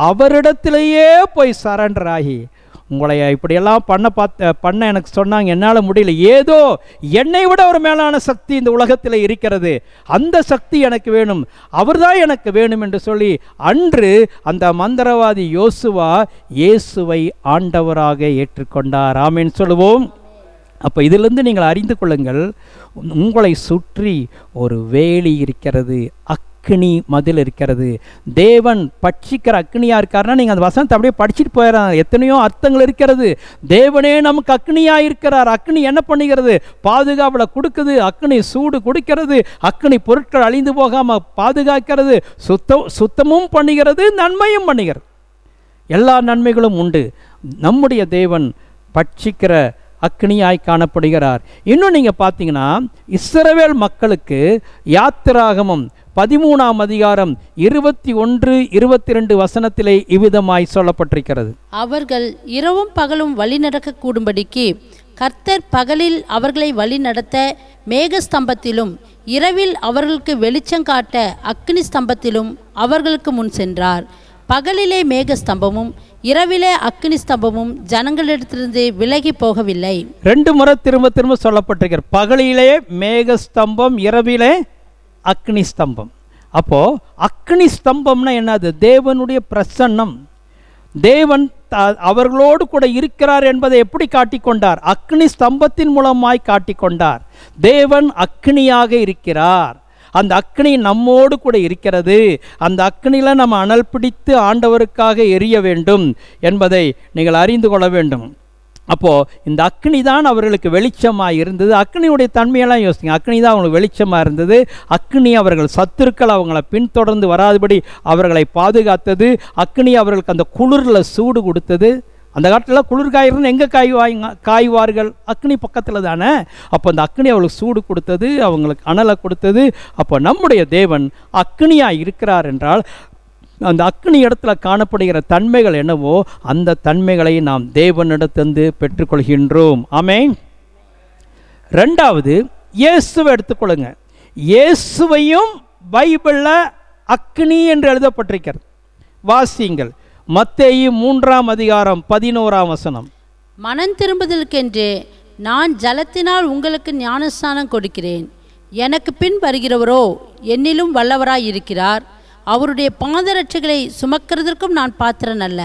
அவரிடத்திலேயே போய் சரண்டர் ஆகி, உங்களை இப்படியெல்லாம் பண்ண எனக்கு சொன்னாங்க, என்னால் முடியல. ஏதோ என்னை விட ஒரு மேலான சக்தி இந்த உலகத்தில் இருக்கிறது, அந்த சக்தி எனக்கு வேணும், அவர்தான் எனக்கு வேணும் என்று சொல்லி அன்று அந்த மந்திரவாதி யோசுவா இயேசுவை ஆண்டவராக ஏற்றுக்கொண்டார். ஆமென் சொல்லுவோம். அப்போ இதிலிருந்து நீங்கள் அறிந்து கொள்ளுங்கள், உங்களை சுற்றி ஒரு வேலி இருக்கிறது, அக்னி மதில் இருக்கிறது. தேவன் பட்சிக்கிற அக்னியாக இருக்காருன்னா நீங்கள் அந்த வசனத்தை அப்படியே படிச்சுட்டு போயிடறாங்க. எத்தனையோ அர்த்தங்கள் இருக்கிறது. தேவனே நமக்கு அக்னியாக இருக்கிறார். அக்னி என்ன பண்ணுகிறது? பாதுகாவலை கொடுக்குது. அக்னி சூடு கொடுக்கிறது. அக்னி பொருட்கள் அழிந்து போகாமல் பாதுகாக்கிறது. சுத்தமும் பண்ணுகிறது, நன்மையும் பண்ணுகிறது. எல்லா நன்மைகளும் உண்டு. நம்முடைய தேவன் பட்சிக்கிற அக்னியாய் காணப்படுகிறார். இன்னும் நீங்கள் பார்த்தீங்கன்னா, இஸ்ரவேல் மக்களுக்கு யாத்திராகமம் 13ஆம் அதிகாரம் 21-22 வசனத்திலே இவ்விதமாய் சொல்லப்பட்டிருக்கிறது. அவர்கள் இரவும் பகலும் வழி நடக்க கூடும்படிக்கு கர்த்தர் பகலில் அவர்களை வழி நடத்த மேகஸ்தம்பத்திலும் இரவில் அவர்களுக்கு வெளிச்சம் காட்ட அக்னி ஸ்தம்பத்திலும் அவர்களுக்கு முன் சென்றார். பகலிலே மேகஸ்தம்பமும் இரவிலே அக்னி ஸ்தம்பமும் ஜனங்களிடத்திலிருந்து விலகி போகவில்லை. 2 முறை திரும்ப திரும்ப சொல்லப்பட்டிருக்கிறது. பகலிலே மேகஸ்தம்பம், இரவிலே அக்னி ஸ்தம்பம். அப்போ அக்னி ஸ்தம்பம்னா என்னது? தேவனுடைய பிரசன்னம். தேவன் அவர்களோடு கூட இருக்கிறார் என்பதை எப்படி காட்டிக்கொண்டார்? அக்னி ஸ்தம்பத்தின் மூலமாய் காட்டிக்கொண்டார். தேவன் அக்னியாக இருக்கிறார். அந்த அக்னி நம்மோடு கூட இருக்கிறது. அந்த அக்னியில் நம்ம அனல் பிடித்து ஆண்டவருக்காக எரிய வேண்டும் என்பதை நீங்கள் அறிந்து கொள்ள வேண்டும். அப்போது இந்த அக்னி தான் அவர்களுக்கு வெளிச்சமாக இருந்தது. அக்னியுடைய தன்மையெல்லாம் யோசிங்க. அக்னி தான் அவங்களுக்கு வெளிச்சமாக இருந்தது. அக்னி அவர்கள் சத்துருக்கள் அவங்களை பின்தொடர்ந்து வராதபடி அவர்களை பாதுகாத்தது. அக்னி அவர்களுக்கு அந்த குளிரில் சூடு கொடுத்தது. அந்த காலத்தில் குளிர் காய்கறின்னு எங்கே காய்வார்கள்? அக்னி பக்கத்தில் தானே. அப்போ அந்த அக்னி அவளுக்கு சூடு கொடுத்தது, அவங்களுக்கு அனலை கொடுத்தது. அப்போ நம்முடைய தேவன் அக்னியாக இருக்கிறார் என்றால் அந்த அக்னி இடத்துல காணப்படுகிற தன்மைகள் என்னவோ அந்த தன்மைகளை நாம் தேவனிடத்திலிருந்து பெற்றுக்கொள்கின்றோம். ஆமென். 2வது, இயேசுவை எடுத்துக்கொள்ளுங்க. இயேசுவையும் பைபிளில் அக்னி என்று எழுதப்பட்டிருக்கிறது. வாசியுங்கள். மத்தேயு 3ஆம் அதிகாரம் 11ஆம் வசனம். மனம் திரும்புதலுக்கென்று நான் ஜலத்தினால் உங்களுக்கு ஞானஸ்நானம் கொடுக்கிறேன். எனக்கு பின் வருகிறவரோ என்னிலும் வல்லவராய் இருக்கிறார். அவருடைய பாதரட்சைகளை சுமக்கிறதற்கும் நான் பாத்திரன் அல்ல.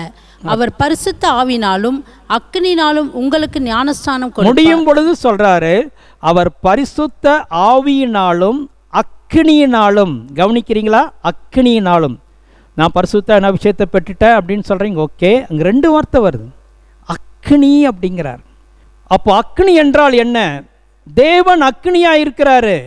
அவர் பரிசுத்த ஆவினாலும் அக்னினாலும் உங்களுக்கு ஞானஸ்நானம் முடியும் பொழுது சொல்றாரு, அவர் பரிசுத்த ஆவியினாலும் அக்னியினாலும். கவனிக்கிறீங்களா? அக்னியினாலும். நான் பரிசுத்த அபிஷேகத்தை பெற்றுட்டேன் அப்படின்னு சொல்கிறீங்க, ஓகே. அங்கே 2 வார்த்தை வருது, அக்னி அப்படிங்கிறார். அப்போ அக்னி என்றால் என்ன? தேவன் அக்னியாக இருக்கிறாரு.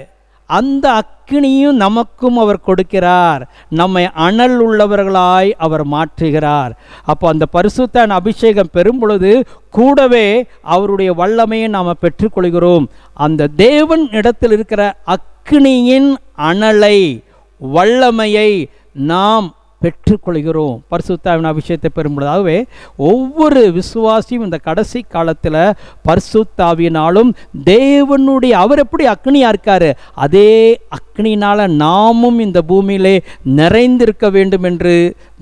அந்த அக்னியும் நமக்கும் அவர் கொடுக்கிறார். நம்மை அனல் உள்ளவர்களாய் அவர் மாற்றுகிறார். அப்போ அந்த பரிசுத்த அபிஷேகம் பெறும் பொழுது கூடவே அவருடைய வல்லமையை நாம் பெற்றுக்கொள்கிறோம். அந்த தேவன் இடத்தில் இருக்கிற அக்னியின் அனலை, வல்லமையை நாம் பெற்றுக்கொள்கிறோம். பரிசுத்தாவின் அபிஷேகத்தை பெறும்பொழுதாகவே ஒவ்வொரு விசுவாசியும் இந்த கடைசி காலத்தில் பரிசுத்தாவினாலும் தேவனுடைய, அவர் எப்படி அக்னியாக இருக்காரு, அதே அக்னினால் நாமும் இந்த பூமியிலே நிறைந்திருக்க வேண்டும் என்று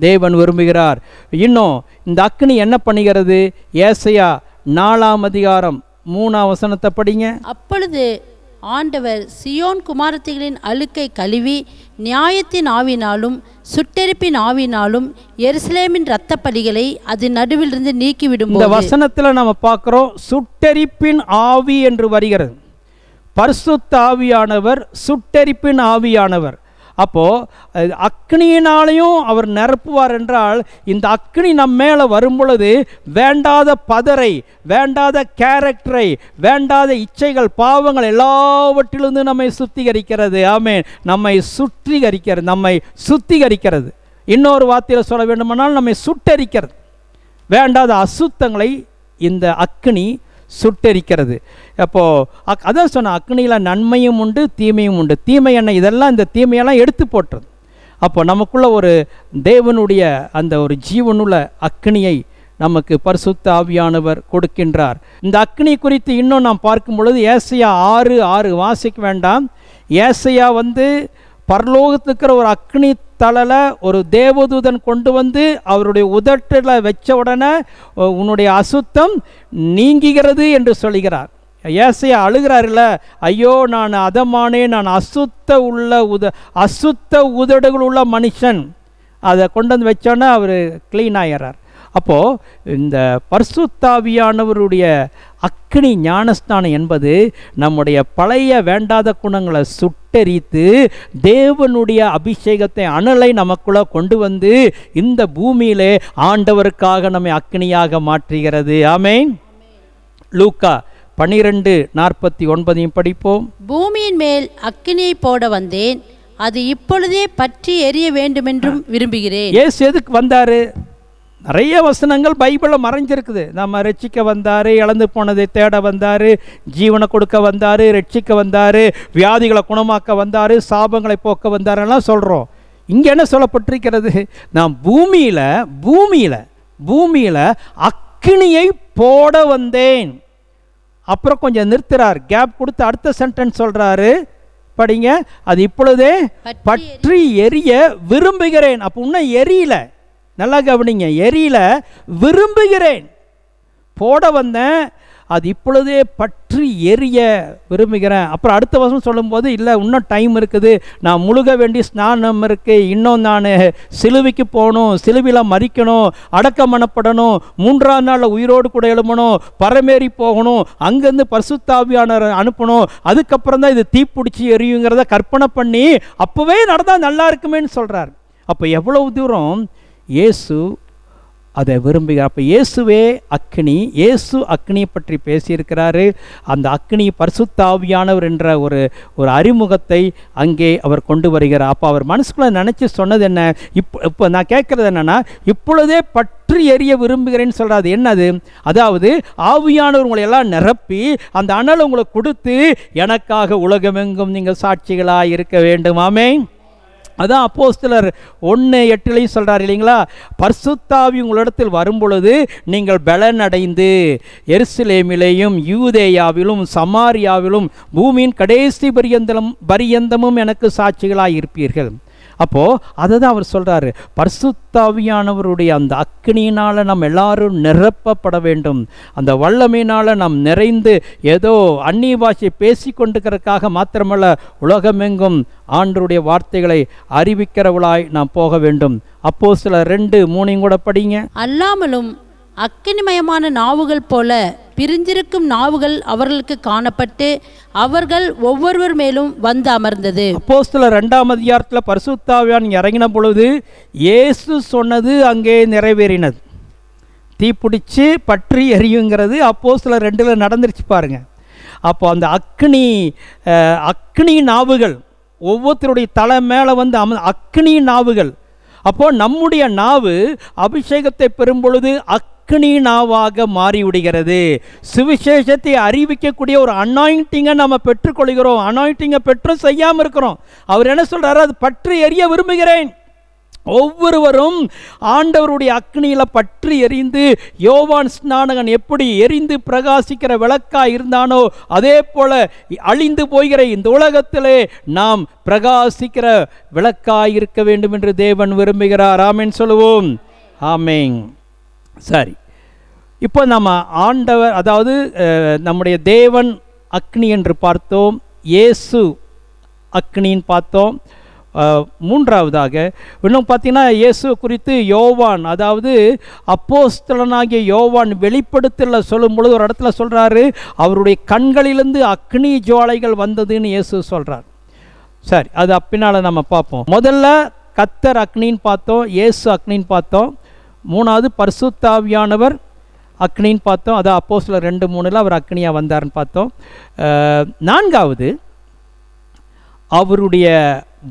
தேவன் விரும்புகிறார். இன்னும் இந்த அக்னி என்ன பண்ணுகிறது? ஏசாயா 4ஆம் அதிகாரம் 3ஆம் வசனத்தை படிங்க. அப்பொழுது ஆண்டவர் சியோன் குமாரத்திகளின் அழுக்கை கழுவி நியாயத்தின் ஆவினாலும் சுட்டெரிப்பின் ஆவினாலும் எருசலேமின் இரத்த பலிகளை அது நடுவிலிருந்து நீக்கிவிடும். இந்த வசனத்தில் நம்ம பார்க்குறோம், சுட்டெரிப்பின் ஆவி என்று வருகிறது. பரிசுத்த ஆவியானவர் சுட்டெரிப்பின் ஆவியானவர். அப்போது அக்னியினாலையும் அவர் நிரப்புவார் என்றால், இந்த அக்னி நம்ம மேலே வரும் பொழுது வேண்டாத பதரை, வேண்டாத கேரக்டரை, வேண்டாத இச்சைகள், பாவங்கள் எல்லாவற்றிலிருந்து நம்மை சுத்திகரிக்கிறது. ஆமென். நம்மை சுத்திகரிக்கிறது, நம்மை சுத்திகரிக்கிறது. இன்னொரு வார்த்தையில் சொல்ல வேண்டுமானால் நம்மை சுட்டரிக்கிறது. வேண்டாத அசுத்தங்களை இந்த அக்னி சுட்டெரிக்கிறது. அப்போது அதான் சொன்ன, அக்னியில் நன்மையும் உண்டு தீமையும் உண்டு. தீமை என்ன? இதெல்லாம், இந்த தீமையெல்லாம் எடுத்து போட்டுறது. அப்போ நமக்குள்ள ஒரு தேவனுடைய அந்த ஒரு ஜீவனுள்ள அக்னியை நமக்கு பரிசுத்த ஆவியானவர் கொடுக்கின்றார். இந்த அக்னி குறித்து இன்னும் நாம் பார்க்கும் பொழுது ஏசாயா 6:6 வாசிக்க வேண்டாம். ஏசாயா பரலோகத்தில் இருக்கிற ஒரு அக்னி தழலை ஒரு தேவதூதன் கொண்டு வந்து அவருடைய உதட்டில் வச்ச உடனே உன்னுடைய அசுத்தம் நீங்குகிறது என்று சொல்கிறார். ஏசையா அழுகிறாருல்ல, ஐயோ நான் அதமானே, நான் அசுத்த உதடுகள் உள்ள மனுஷன். அதை கொண்டு வந்து வச்சோன்னே அவர் க்ளீன் ஆகிறார். அப்போது இந்த பரிசுத்தாவியானவருடைய அக்னி ஞானஸ்தானம் என்பது நம்முடைய பழைய வேண்டாத குணங்களை சுட்டெரித்து தேவனுடைய அபிஷேகத்தை அனலை நமக்குள்ளே கொண்டு வந்து இந்த பூமியிலே ஆண்டவருக்காக நம்மை அக்னியாக மாற்றுகிறது. ஆமென். லூக்கா 12:49 படிப்போம். பூமியின் மேல் அக்கினியை போட வந்தேன், அது இப்பொழுதே பற்றி எரிய வேண்டுமென்றும் விரும்புகிறேன். இயேசு எதுக்கு வந்தார்? நிறைய வசனங்கள் பைபிளில் மறைஞ்சிருக்குது. நம்ம ரட்சிக்க வந்தார், இழந்து போனதை தேட வந்தார், ஜீவனை கொடுக்க வந்தார், ரட்சிக்க வந்தார், வியாதிகளை குணமாக்க வந்தார், சாபங்களை போக்க வந்தாரெல்லாம் சொல்கிறோம். இங்கே என்ன சொல்லப்பட்டிருக்கிறது? நான் பூமியில் அக்கினியை போட வந்தேன். அப்புறம் கொஞ்சம் நிறுத்துறார், கேப் கொடுத்து அடுத்த சென்டென்ஸ் சொல்கிறாரு, படிங்க. அது இப்பொழுதே பற்றி எரிய விரும்புகிறேன். அப்போ இன்னும் எரியல, நல்லா கவனிங்க, எரியல, விரும்புகிறேன். போட வந்தேன், அது இப்பொழுதே பற்றி எரிய விரும்புகிறேன். அப்புறம் அடுத்த வருஷம் சொல்லும்போது இல்லை இன்னும் டைம் இருக்குது, நான் முழுக வேண்டிய ஸ்நானம் இருக்குது, இன்னும் நான் சிலுவைக்கு போகணும், சிலுவையில் மறிக்கணும், அடக்கம் பண்ணப்படணும், 3ஆம் நாளில் உயிரோடு கூட எழுமணும், பரமேறி போகணும், அங்கேருந்து பரிசுத்தாவியானவரை அனுப்பணும், அதுக்கப்புறம் தான் இது தீப்பிடிச்சி எரியுங்கிறத கற்பனை பண்ணி அப்போவே நடந்தால் நல்லா இருக்குமேன்னு சொல்கிறார். அப்போ எவ்வளவு தூரம் இயேசு அதை விரும்புகிறார். அப்போ இயேசுவே அக்னி, இயேசு அக்னியை பற்றி பேசியிருக்கிறாரு. அந்த அக்னி பரிசுத்தாவியானவர் என்ற ஒரு அறிமுகத்தை அங்கே அவர் கொண்டு வருகிறார். அப்போ அவர் மனசுக்குள்ளே நினச்சி சொன்னது என்ன? இப்போ நான் கேட்குறது என்னென்னா, இப்பொழுதே பற்றி எரிய விரும்புகிறேன்னு சொல்கிறாது என்னது? அதாவது ஆவியானவர் உங்களை எல்லாம் நிரப்பி அந்த அனல் உங்களை கொடுத்து எனக்காக உலகமெங்கும் நீங்கள் சாட்சிகளாக இருக்க வேண்டும். ஆமென். அதான் அப்போஸ்தலர் 1:8 சொல்கிறார் இல்லைங்களா, பரிசுத்தாவி உங்களிடத்தில் வரும்பொழுது நீங்கள் பலன் அடைந்து எருசலேமிலேயும் யூதேயாவிலும் சமாரியாவிலும் பூமியின் கடைசி பரியந்தமும் எனக்கு சாட்சிகளாக இருப்பீர்கள். அப்போது அதை தான் அவர் சொல்கிறாரு, பரிசுத்தாவியானவருடைய அந்த அக்னியினால் நம்ம எல்லாரும் நிரப்பப்பட வேண்டும். அந்த வல்லமையினால் நாம் நிறைந்து ஏதோ அந்நிய பாஷை பேசி கொண்டிருக்கிறதுக்காக மாத்திரமல்ல, உலகமெங்கும் ஆண்டவருடைய வார்த்தைகளை அறிவிக்கிறவளாய் நாம் போக வேண்டும். அப்போஸ்தலர் 2:3 கூட படிங்க. அல்லாமலும் அக்கினிமயமான நாவுகள் போல பிரிந்திருக்கும் நாவுகள் அவர்களுக்கு காணப்பட்டு அவர்கள் ஒவ்வொருவர் மேலும் வந்து அமர்ந்தது. அப்போஸ்தலர் 2ஆம் அதிகாரத்தில் பரிசுத்தாவியானவர் இறங்கின பொழுது இயேசு சொன்னது அங்கே நிறைவேறினது. தீப்பிடிச்சு பற்றி எரியுங்கிறது அப்போஸ்தலர் 2 நடந்துருச்சு பாருங்க. அப்போ அந்த அக்னி நாவுகள் ஒவ்வொருத்தருடைய தலை மேலே வந்து அக்னி நாவுகள். அப்போது நம்முடைய நாவு அபிஷேகத்தை பெறும் பொழுது அக்னி நாவாக மாறிவிடுகிறது. சுவிசேஷத்தை அறிவிக்கக்கூடிய ஒரு அனாயிண்டிங்கை நம்ம பெற்றுக்கொள்கிறோம். அனாயிண்டிங்கை பெற்றும் செய்யாமல் இருக்கிறோம். அவர் என்ன சொல்கிறாரு? அது பற்றி எரிய விரும்புகிறேன். ஒவ்வொருவரும் ஆண்டவருடைய அக்னியில் பற்றி எரிந்து, யோவான் ஸ்நானகன் எப்படி எரிந்து பிரகாசிக்கிற விளக்காக இருந்தானோ அதே போல அழிந்து போகிற இந்த உலகத்திலே நாம் பிரகாசிக்கிற விளக்காக இருக்க வேண்டும் என்று தேவன் விரும்புகிறார். ஆமென் சொல்லுவோம். ஆமென். சரி, இப்போ நம்ம ஆண்டவர், அதாவது நம்முடைய தேவன் அக்னி என்று பார்த்தோம், இயேசு அக்னின்னு பார்த்தோம். மூன்றாவதாக இன்னும் பார்த்தீங்கன்னா இயேசு குறித்து யோவான், அதாவது அப்போஸ்தலனாகிய யோவான் வெளிப்படுத்தல சொல்லும் பொழுது ஒரு இடத்துல சொல்கிறாரு, அவருடைய கண்களிலிருந்து அக்னி ஜுவாலைகள் வந்ததுன்னு இயேசு சொல்கிறார். சரி, அது பின்னால் நம்ம பார்ப்போம். முதல்ல கர்த்தர் அக்னின்னு பார்த்தோம், இயேசு அக்னின்னு பார்த்தோம். மூணாவது பரிசுத்தாவியானவர் அக்னின்னு பார்த்தோம். அது அப்போஸ்தலர் 2:3 அவர் அக்னியாக வந்தார்னு பார்த்தோம். நான்காவது அவருடைய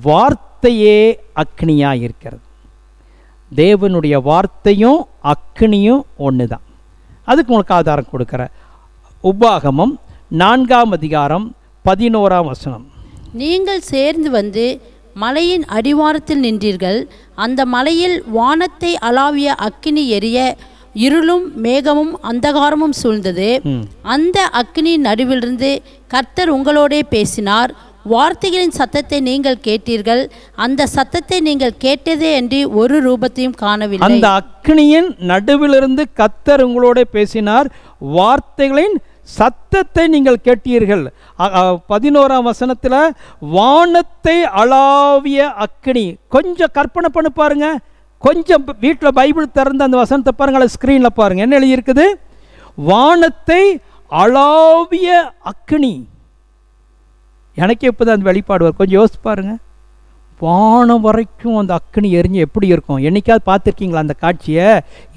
வார்த்தையே அக்னியாக இருக்கிறது. தேவனுடைய வார்த்தையும் அக்னியும் ஒன்று தான். அதுக்கு உங்களுக்கு ஆதாரம் கொடுக்குற உபாகமம் 4ஆம் அதிகாரம் 11ஆம் வசனம். நீங்கள் சேர்ந்து வந்து மலையின் அடிவாரத்தில் நின்றீர்கள். அந்த மலையில் வானத்தை அளாவிய அக்கினி எரிய இருளும் மேகமும் அந்தகாரமும் சூழ்ந்தது. அந்த அக்கினி நடுவிலிருந்து கர்த்தர் உங்களோடே பேசினார். வார்த்தைகளின் சத்தத்தை நீங்கள் கேட்டீர்கள், அந்த சத்தத்தை நீங்கள் கேட்டதே அன்றி ஒரு ரூபத்தையும் காணவில்லை. அந்த அக்கினியின் நடுவிலிருந்து கர்த்தர் உங்களோட பேசினார், வார்த்தைகளின் சத்தத்தை நீங்கள் கேட்டீர்கள். 11ஆம் வசனத்தில் வானத்தை அளாவிய அக்கினி. கொஞ்சம் கற்பனை பண்ணி பாருங்க, கொஞ்சம் வீட்டில் பைபிள் திறந்து அந்த வசனத்தை பாருங்க, ஸ்க்ரீனில் பாருங்க என்ன எழுதியிருக்குது. வானத்தை அளாவிய அக்கினி. எனக்கே இப்போதான் அந்த வெளிப்பாடு வரும். கொஞ்சம் யோசிச்சு பாருங்க, வானம் வரைக்கும் அந்த அக்கினி எரிஞ்சு எப்படி இருக்கும்? என்னைக்காவது பார்த்துருக்கீங்களா அந்த காட்சியை?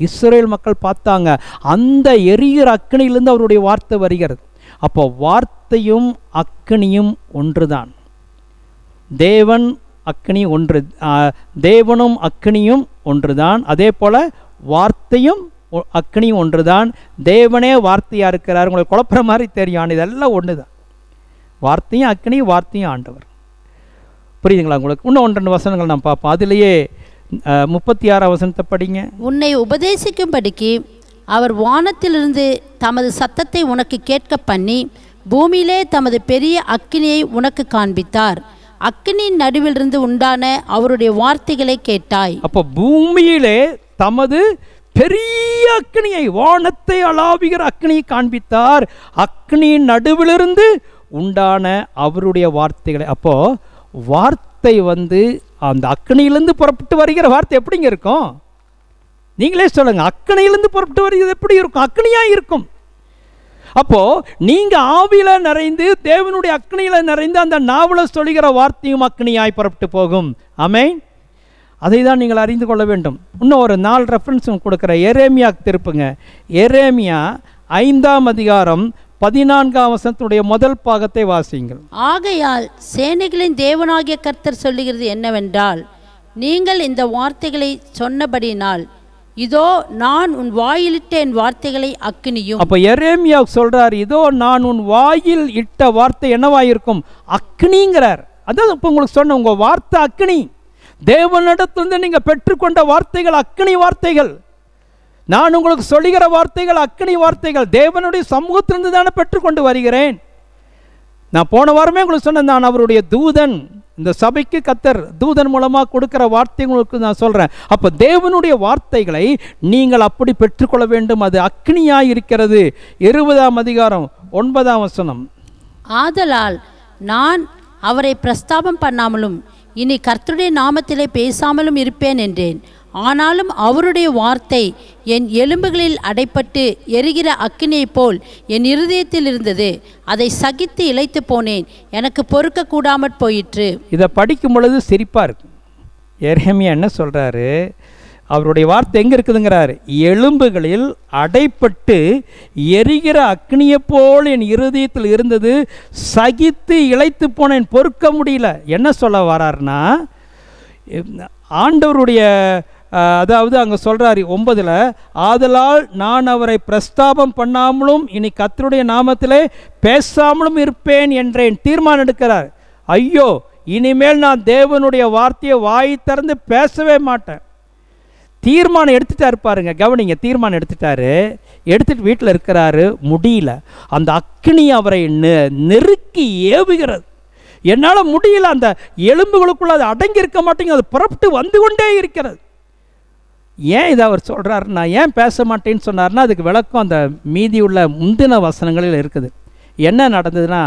இஸ்ரேல் மக்கள் பார்த்தாங்க. அந்த எரிகிற அக்கினியிலிருந்து அவருடைய வார்த்தை வருகிறது. அப்போ வார்த்தையும் அக்கினியும் ஒன்றுதான். தேவன் அக்கினி ஒன்று, தேவனும் அக்கினியும் ஒன்றுதான். அதே போல் வார்த்தையும் அக்கினியும் ஒன்றுதான். தேவனே வார்த்தையாக இருக்கிறார். உங்களுக்கு குழப்புற மாதிரி தெரியும், இதெல்லாம் ஒன்று தான். வார்த்தையும் அக்கினி, வார்த்தையும் ஆண்டவர். புரியுதுங்களா உங்களுக்கு? இன்னும் 1-2 வசனங்கள் நான் பார்ப்போம். அதிலேயே 36ஆம் வசனத்தை படிங்க. உன்னை உபதேசிக்கும்படிக்கு அவர் வானத்திலிருந்து தமது சத்தத்தை உனக்கு கேட்க பண்ணி பூமியிலே தமது பெரிய அக்கினியை உனக்கு காண்பித்தார். அக்கினியின் நடுவிலிருந்து உண்டான அவருடைய வார்த்தைகளை கேட்டாய். அப்போ பூமியிலே தமது பெரிய அக்கினியை, வானத்தை அளாவுகிற அக்கினியை காண்பித்தார். அக்கினியின் நடுவிலிருந்து உண்டான அவருடைய வார்த்தைகளை. அப்போ வார்த்தை அந்த அக்கினியிலிருந்து புறப்பட்டு வருகிற வார்த்தை எப்படிங்க இருக்கும்? நீங்களே சொல்லுங்க. அக்கினியிலிருந்து புறப்பட்டு வருகிறது எப்படி இருக்கும்? அக்கினியாக இருக்கும். அப்போ நீங்க ஆவியில நிறைந்து தேவனுடைய அக்கினியில நிறைந்து அந்த நாவல சொல்லுகிற வார்த்தையும் அக்கினியாய் புறப்பட்டு போகும். ஆமென். அதை தான் நீங்கள் அறிந்து கொள்ள வேண்டும். இன்னும் ஒரு 4 ரெஃபரன்ஸ் கொடுக்குற. எரேமியாக்கு திருப்புங்க. எரேமியா 5ஆம் அதிகாரம் 14ஆம் வசனத்துடைய முதல் பாகத்தை வாசியுங்கள். ஆகையால் சேனைகளின் தேவனாகிய கர்த்தர் சொல்லுகிறது என்னவென்றால், நீங்கள் இந்த வார்த்தைகளை சொன்னபடினால் இதோ நான் உன் வாயிலிட்ட என் வார்த்தைகளை அக்கினியும். அப்போ எரேமியா சொல்றார், இதோ நான் உன் வாயில் இட்ட வார்த்தை என்னவாயிருக்கும்? அக்கினிங்கிறார். அதான் இப்போ உங்களுக்கு சொன்ன, உங்க வார்த்தை அக்கினி. தேவனிடத்திலிருந்து நீங்க பெற்றுக்கொண்ட வார்த்தைகள் அக்கினி வார்த்தைகள். நான் உங்களுக்கு சொல்லுகிற வார்த்தைகள் அக்கினி வார்த்தைகள். தேவனுடைய சமூகத்திலிருந்து தானே பெற்றுக்கொண்டு வருகிறேன். நான் போன வாரமே உங்களுக்கு சொன்னேன், நான் அவருடைய தூதன். இந்த சபைக்கு கர்த்தர் தூதன் மூலமாக கொடுக்கிற வார்த்தைகளுக்கு நான் சொல்கிறேன். அப்போ தேவனுடைய வார்த்தைகளை நீங்கள் அப்படி பெற்றுக்கொள்ள வேண்டும். அது அக்கினியாக இருக்கிறது. 20ஆம் அதிகாரம் 9ஆம் வசனம். ஆதலால் நான் அவரை பிரஸ்தாபம் பண்ணாமலும் இனி கர்த்தருடைய நாமத்திலே பேசாமலும் இருப்பேன் என்றேன். ஆனாலும் அவருடைய வார்த்தை என் எலும்புகளில் அடைப்பட்டு எரிகிற அக்கினியைப் போல் என் இருதயத்தில் இருந்தது. அதை சகித்து இளைத்து போனேன், எனக்கு பொறுக்க கூடாமற் போயிற்று. இதை படிக்கும் பொழுது சிரிப்பாக இருக்கு. எரேமியா என்ன சொல்கிறாரு? அவருடைய வார்த்தை எங்கே இருக்குதுங்கிறாரு? எலும்புகளில் அடைப்பட்டு எரிகிற அக்னியை போல் என் இருதயத்தில் இருந்தது, சகித்து இளைத்து போனேன், பொறுக்க முடியல. என்ன சொல்ல வராருன்னா, ஆண்டவருடைய அதாவது அங்கே சொல்கிறாரு 9ல், ஆதலால் நான் அவரை பிரஸ்தாபம் பண்ணாமலும் இனி கர்த்தருடைய நாமத்திலே பேசாமலும் இருப்பேன் என்றேன். தீர்மானம் எடுக்கிறார். ஐயோ, இனிமேல் நான் தேவனுடைய வார்த்தையை வாய் திறந்து பேசவே மாட்டேன். தீர்மானம் எடுத்துட்டாரு பாருங்க, கவனிங்க. தீர்மானம் எடுத்துட்டு வீட்டில் இருக்கிறாரு. முடியல. அந்த அக்கினி அவரை நெருக்கி ஏவுகிறது. என்னால் முடியல. அந்த எலும்புகளுக்குள்ள அது அடங்கி இருக்க மாட்டேங்க, அது புறப்பட்டு வந்து கொண்டே இருக்கிறது. ஏன் இதை அவர் சொல்கிறாருன்னா, ஏன் பேச மாட்டேன்னு சொன்னார்னா, அதுக்கு விளக்கம் அந்த மீதி உள்ள முந்தின வசனங்களில் இருக்குது. என்ன நடந்ததுன்னா,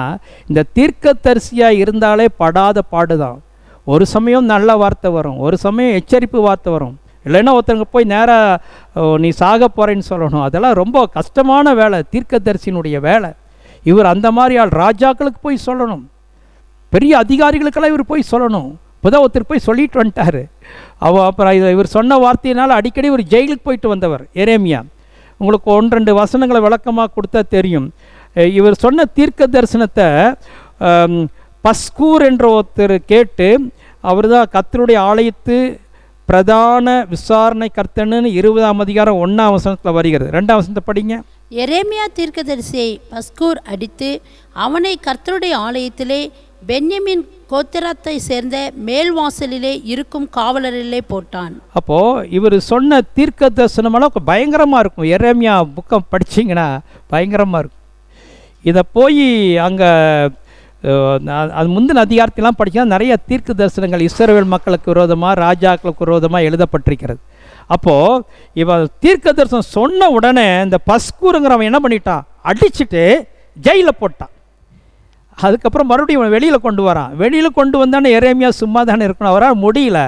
இந்த தீர்க்கதரிசியாக இருந்தாலே படாத பாடுதான். ஒரு சமயம் நல்ல வார்த்தை வரும், ஒரு சமயம் எச்சரிப்பு வார்த்தை வரும். இல்லைன்னா ஒருத்தருங்க போய் நேராக நீ சாக போகிறேன்னு சொல்லணும். அதெல்லாம் ரொம்ப கஷ்டமான வேலை, தீர்க்கதரிசியினுடைய வேலை. இவர் அந்த மாதிரி ஆள். ராஜாக்களுக்கு போய் சொல்லணும், பெரிய அதிகாரிகளுக்கெல்லாம் இவர் போய் சொல்லணும். இப்போதான் ஒருத்தர் போய் சொல்லிட்டு வந்துட்டார். அப்புறம் இவர் சொன்ன வார்த்தையினால் அடிக்கடி ஒரு ஜெயிலுக்கு போயிட்டு வந்தவர் எரேமியா. உங்களுக்கு 1-2 வசனங்களை விளக்கமாக கொடுத்தா தெரியும். இவர் சொன்ன தீர்க்க தரிசனத்தை பஸ்கூர் என்ற ஒருத்தர் கேட்டு, அவர் தான் கர்த்தருடைய ஆலயத்து பிரதான விசாரணை கர்த்தன்னு 20ஆம் அதிகாரம் 1ஆம் வசனத்தில் வருகிறது. 2ஆம் வசனத்தை படிங்க. எரேமியா தீர்க்கதரிசியை பஸ்கூர் அடித்து அவனை கர்த்தருடைய ஆலயத்திலே பென்யமின் கோத்திரத்தை சேர்ந்த மேல்வாசலிலே இருக்கும் காவலரிலே போட்டான். அப்போது இவர் சொன்ன தீர்க்க தரிசனமெல்லாம் பயங்கரமாக இருக்கும். எரேமியா புக்கம் படிச்சிங்கன்னா பயங்கரமாக இருக்கும். இதை போய் அங்கே அது முந்தின அதிகாரத்திலாம் படித்தா நிறைய தீர்க்க தரிசனங்கள் இஸ்ரவேல் மக்களுக்கு விரோதமாக, ராஜாக்களுக்கு விரோதமாக எழுதப்பட்டிருக்கிறது. அப்போது இவன் தீர்க்க தரிசனம் சொன்ன உடனே இந்த பஸ்கூருங்கிறவன் என்ன பண்ணிட்டான், அடிச்சுட்டு ஜெயிலில் போட்டான். அதுக்கப்புறம் மறுபடியும் அவன் வெளியில் கொண்டு வரான். வெளியில் கொண்டு வந்தானே எரேமியா சும்மா தானே இருக்கணும், அவரால் முடியல.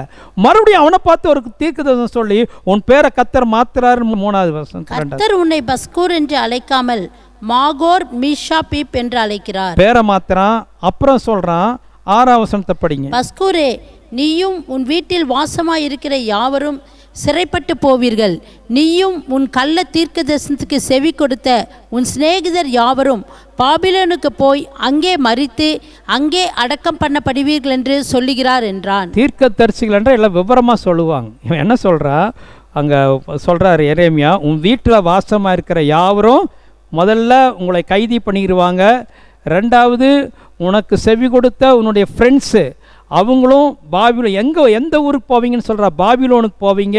மறுபடியும் அவனை பார்த்து ஒரு தீர்க்கதரிசனம் சொல்லி உன் பேரை கத்தர் மாத்துறாரு. 3வது வசனம். கர்த்தர் உன்னை பஸ்கூர் என்று அழைக்காமல் மாகோர் மீஷாபீப் என்று அழைக்கிறார். பேரை மாத்துறான். அப்புறம் சொல்றான் 6ஆம் வசனத்தை படிங்க. பஸ்கூரே, நீயும் உன் வீட்டில் வாசமாய் இருக்கிற யாவரும் சிறைப்பட்டு போவீர்கள். நீயும் உன் கள்ள தீர்க்க தரிசனத்துக்கு செவி கொடுத்த உன் சிநேகிதர் யாவரும் பாபிலோனுக்கு போய் அங்கே மரித்து அங்கே அடக்கம் பண்ணப்படுவீர்கள் என்று சொல்லுகிறார் என்றான். தீர்க்க தரிசிகள் என்ற எல்லாம் விவரமாக சொல்லுவாங்க. இவன் என்ன சொல்கிறா, அங்கே சொல்கிறார் எரேமியா, உன் வீட்டில் வாசமாக இருக்கிற யாவரும் முதல்ல உங்களை கைதி பண்ணிடுவாங்க. 2வது உனக்கு செவி கொடுத்த உன்னுடைய ஃப்ரெண்ட்ஸு அவங்களும் எந்த ஊருக்கு போவீங்கன்னு சொல்கிறா, பாபிலோனுக்கு போவீங்க,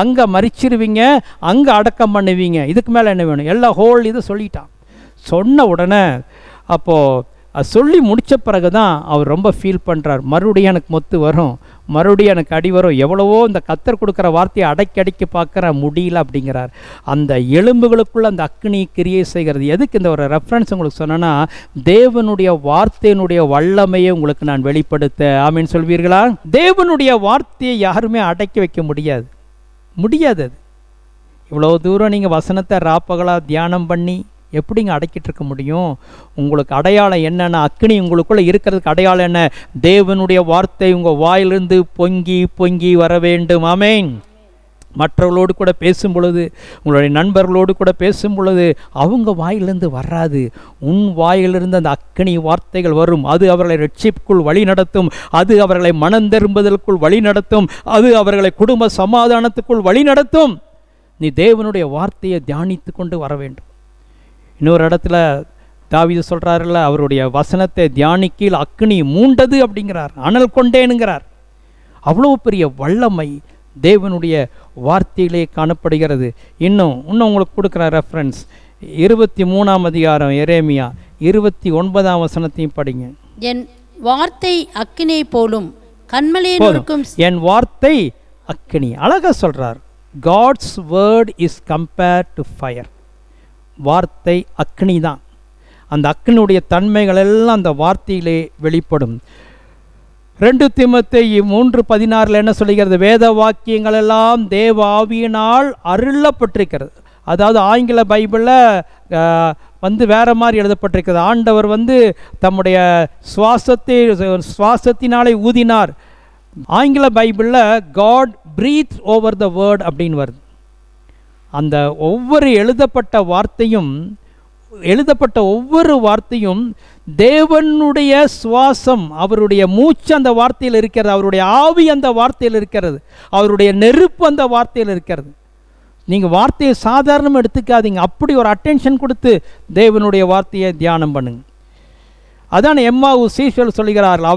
அங்கே மறிச்சிருவீங்க, அங்கே அடக்கம் பண்ணுவீங்க. இதுக்கு மேலே என்ன வேணும், எல்லா ஹோல் இதை சொல்லிட்டான். சொன்ன உடனே அப்போது அது சொல்லி முடித்த பிறகு தான் அவர் ரொம்ப ஃபீல் பண்ணுறார். மறுபடியும் எனக்கு மொத்து வரும், மறுபடியும் எனக்கு அடி வரும், எவ்வளவோ இந்த கத்தர் கொடுக்குற வார்த்தையை அடக்கி பார்க்குற முடியல அப்படிங்கிறார். அந்த எலும்புகளுக்குள்ள அந்த அக்னி கிரியை செய்கிறது. எதுக்கு இந்த ஒரு ரெஃபரன்ஸ் உங்களுக்கு சொன்னேன்னா, தேவனுடைய வார்த்தையினுடைய வல்லமையை உங்களுக்கு நான் வெளிப்படுத்த. ஆமீன் சொல்வீர்களா? தேவனுடைய வார்த்தையை யாருமே அடக்கி வைக்க முடியாது. அது இவ்வளோ தூரம் நீங்கள் வசனத்தை ராப்பகலாக தியானம் பண்ணி எப்படிங்க அடக்கிட்டு இருக்க முடியும்? உங்களுக்கு அடையாளம் என்னென்னா, அக்னி உங்களுக்குள்ளே இருக்கிறதுக்கு அடையாளம் என்ன? தேவனுடைய வார்த்தை உங்கள் வாயிலிருந்து பொங்கி பொங்கி வர வேண்டும். ஆமேன். மற்றவர்களோடு கூட பேசும் பொழுது, உங்களுடைய நண்பர்களோடு கூட பேசும் பொழுது அவங்க வாயிலிருந்து வராது, உன் வாயிலிருந்து அந்த அக்னி வார்த்தைகள் வரும். அது அவர்களை ரட்சிப்புக்குள் வழி நடத்தும், அது அவர்களை மனம் திரும்புதலுக்குள் வழி நடத்தும், அது அவர்களை குடும்ப சமாதானத்துக்குள் வழி நடத்தும். நீ தேவனுடைய வார்த்தையை தியானித்து கொண்டு வர வேண்டும். இன்னொரு இடத்துல தாவீது சொல்கிறாருல்ல, அவருடைய வசனத்தை தியானிக்கையில் அக்னி மூண்டது அப்படிங்கிறார், அனல் கொண்டேனுங்கிறார். அவ்வளோ பெரிய வல்லமை தேவனுடைய வார்த்தையிலே காணப்படுகிறது. இன்னும் உங்களுக்கு கொடுக்குற ரெஃபரன்ஸ் 23ஆம் அதிகாரம் எரேமியா 29ஆம் வசனத்தையும் படிங்க. என் வார்த்தை அக்கினியை போலும் கண்மலையின் இருக்கும். என் வார்த்தை அக்கினி. அழகாக சொல்கிறார், God's word is compared to fire. வார்த்தை அக்னி தான். அந்த அக்னியுடைய தன்மைகள் எல்லாம் அந்த வார்த்தையிலே வெளிப்படும். 2 தீமோத்தேயு 3:16 என்ன சொல்லுகிறது? வேத வாக்கியங்கள் எல்லாம் தேவ ஆவியினால் அருளப்பட்டிருக்கிறது. அதாவது ஆங்கில பைபிளில் வேறு மாதிரி எழுதப்பட்டிருக்கிறது. ஆண்டவர் தம்முடைய சுவாசத்தினாலே ஊதினார். ஆங்கில பைபிளில் God breathe over the word அப்படின்னு வருது. அந்த எழுதப்பட்ட ஒவ்வொரு வார்த்தையும் தேவனுடைய சுவாசம், அவருடைய மூச்சு அந்த வார்த்தையில் இருக்கிறது, அவருடைய ஆவி அந்த வார்த்தையில் இருக்கிறது, அவருடைய நெருப்பு அந்த வார்த்தையில் இருக்கிறது. நீங்கள் வார்த்தையை சாதாரணமாக எடுத்துக்காதீங்க, அப்படி ஒரு அட்டென்ஷன் கொடுத்து தேவனுடைய வார்த்தையை தியானம் பண்ணுங்க. அதான் எம்மாவு சீஷர்கள் சொல்கிறார்கள்,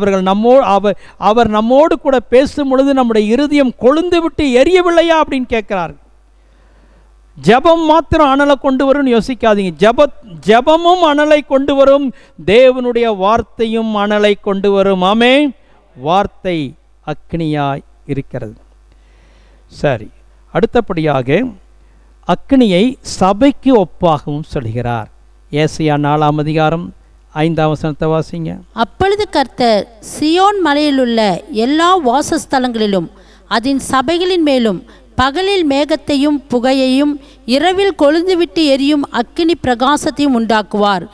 அவர் நம்மோடு கூட பேசும் பொழுது நம்முடைய இருதயம் கொழுந்து விட்டு எரியவில்லையா அப்படின்னு கேட்கிறார்கள். ஜபம் மாத்திரம் அனலை கொண்டு வரும்னு யோசிக்காதீங்க. ஜபமும் அனலை கொண்டு வரும், தேவனுடைய வார்த்தையும் அனலை கொண்டு வரும். ஆமென். வார்த்தை அக்னியாய் இருக்கிறது. சரி, அடுத்தபடியாக அக்னியை சபைக்கு ஒப்பாகவும் சொல்கிறார். ஏசாயா 4ஆம் அதிகாரம் 5ஆம் வசனத்தை வாசிங்க. அப்பொழுது கர்த்தர் சியோன் மலையில் உள்ள எல்லா வாசஸ்தலங்களிலும் அதன் சபைகளின் மேலும் பகலில் மேகத்தையும் புகையையும் இரவில் கொழுந்துவிட்டு எரியும் அக்கினி பிரகாசத்தையும் உண்டாக்குவார்.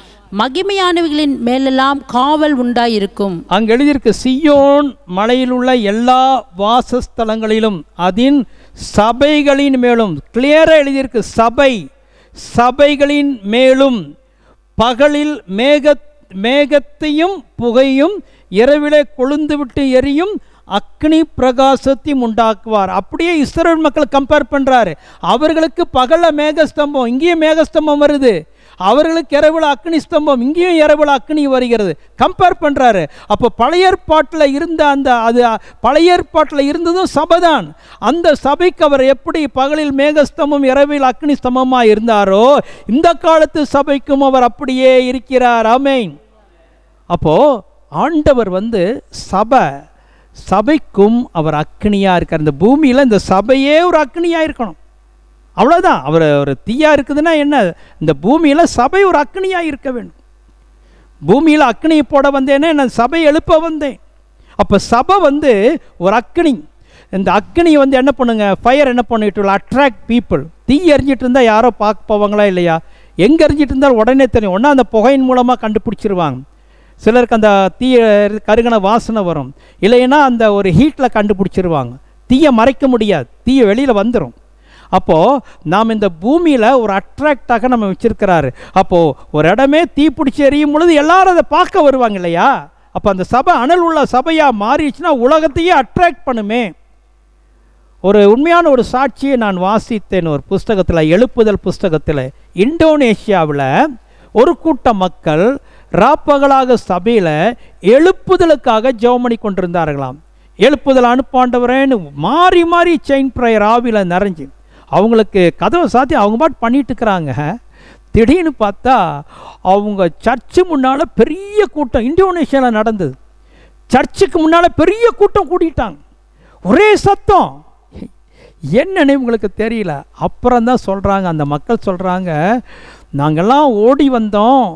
மகிமையானவைகளின் மேலெல்லாம் காவல் உண்டாயிருக்கும். அங்கு எழுதியிருக்கு, சியோன் மலையில் உள்ள எல்லா வாசஸ்தலங்களிலும் அதன் சபைகளின் மேலும். கிளியரா எழுதியிருக்கு, சபைகளின் மேலும் பகலில் மேகத்தையும் புகையும் இரவிலே கொழுந்து விட்டு எரியும் அக்னி பிரகாசத்தையும் உண்டாக்குவார். அப்படியே இஸ்ரவேல் மக்கள் கம்பேர் பண்ணுறாரு. அவர்களுக்கு பகல மேகஸ்தம்பம், இங்கேயும் மேகஸ்தம்பம் வருது. அவர்களுக்கு இரவுல அக்னி ஸ்தம்பம், இங்கேயும் இரவுல அக்னி வருகிறது. கம்பேர் பண்ணுறாரு. அப்போ பழைய ஏற்பாட்டில் இருந்ததும் சபைதான். அந்த சபைக்கு அவர் எப்படி பகலில் மேகஸ்தம்பம் இரவில் அக்னி ஸ்தம்பமாக இருந்தாரோ, இந்த காலத்து சபைக்கும் அவர் அப்படியே இருக்கிறார். ஆமென். அப்போது ஆண்டவர் சபைக்கும் அவர் அக்னியாக இருக்கார். இந்த பூமியில் இந்த சபையே ஒரு அக்னியாக இருக்கணும், அவ்வளோதான். அவர் ஒரு தீயாக இருக்குதுன்னா என்ன, இந்த பூமியில் சபை ஒரு அக்னியாக இருக்க வேண்டும். பூமியில் அக்னியை போட வந்தேன்னா நான் சபையை எழுப்ப வந்தேன். அப்போ சபை ஒரு அக்னி. இந்த அக்னி என்ன பண்ணுங்க, ஃபயர் என்ன பண்ணிட்டு அட்ராக்ட் பீப்புள். தீ எரிஞ்சிட்டு இருந்தால் யாரோ பார்க்க போவாங்களா இல்லையா? எங்கே எரிஞ்சிட்டு இருந்தால் உடனே தெரியும். ஒன்றா அந்த புகையின் மூலமாக கண்டுபிடிச்சிருவாங்க. சிலருக்கு அந்த தீய கருகின வாசனை வரும், இல்லைன்னா அந்த ஒரு ஹீட்டில் கண்டுபிடிச்சிருவாங்க. தீயை மறைக்க முடியாது, தீயை வெளியில் வந்துடும். அப்போது நாம் இந்த பூமியில் ஒரு அட்ராக்டாக நம்ம வச்சுருக்கிறாரு. அப்போது ஒரு இடமே தீ பிடிச்சி எரியும் பொழுது எல்லாரும் அதை பார்க்க வருவாங்க இல்லையா? அப்போ அந்த சபை அனல் உள்ள சபையாக மாறிடுச்சுன்னா உலகத்தையே அட்ராக்ட் பண்ணுமே. ஒரு உண்மையான ஒரு சாட்சியை நான் வாசித்தேன் ஒரு புஸ்தகத்தில், எழுப்புதல் புஸ்தகத்தில். இந்தோனேஷியாவில் ஒரு கூட்ட மக்கள் ராப்பகலாக சபையில் எழுப்புதலுக்காக ஜெபம் பண்ணி கொண்டிருந்தார்களாம். எழுப்புதல் அனுப்பாண்டவரேன்னு மாறி மாறி செயின் ப்ரேயர் ஆவியில் நிறைஞ்சு அவங்களுக்கு கதவை சாத்தி அவங்க பாட்டு பண்ணிட்டு இருக்கிறாங்க. திடீர்னு பார்த்தா அவங்க சர்ச்சு முன்னால் பெரிய கூட்டம், இந்தோனேஷியாவில் நடந்தது. சர்ச்சுக்கு முன்னால் பெரிய கூட்டம் கூட்டிட்டாங்க, ஒரே சத்தம். என்னன்னு உங்களுக்கு தெரியல. அப்புறம் தான் சொல்கிறாங்க, அந்த மக்கள் சொல்கிறாங்க, நாங்கள்லாம் ஓடி வந்தோம்,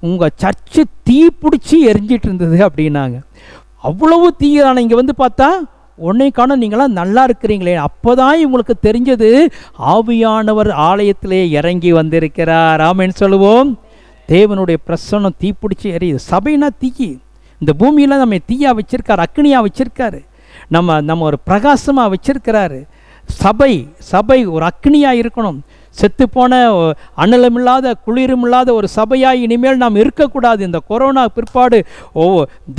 உங்கள் சர்ச்சு தீ பிடிச்சி எரிஞ்சிட்டு இருந்தது அப்படின்னாங்க. அவ்வளவு தீயான இங்கே பார்த்தா உன்னைக்கான நீங்களாம் நல்லா இருக்கிறீங்களே. அப்போ தான் இவங்களுக்கு தெரிஞ்சது ஆவியானவர் ஆலயத்திலே இறங்கி வந்திருக்கிறார். ஆமென் சொல்லுவோம். தேவனுடைய பிரசன்னம் தீ பிடிச்சி எரியுது. சபைனா தீ. இந்த பூமியில் நம்ம தீயாக வச்சுருக்காரு, அக்னியாக வச்சுருக்காரு, நம்ம ஒரு பிரகாசமாக வச்சுருக்கிறாரு. சபை ஒரு அக்னியாக இருக்கணும். செத்துப்போன அனலமில்லாத குளிருமில்லாத ஒரு சபையாக இனிமேல் நாம் இருக்கக்கூடாது. இந்த கொரோனா பிற்பாடு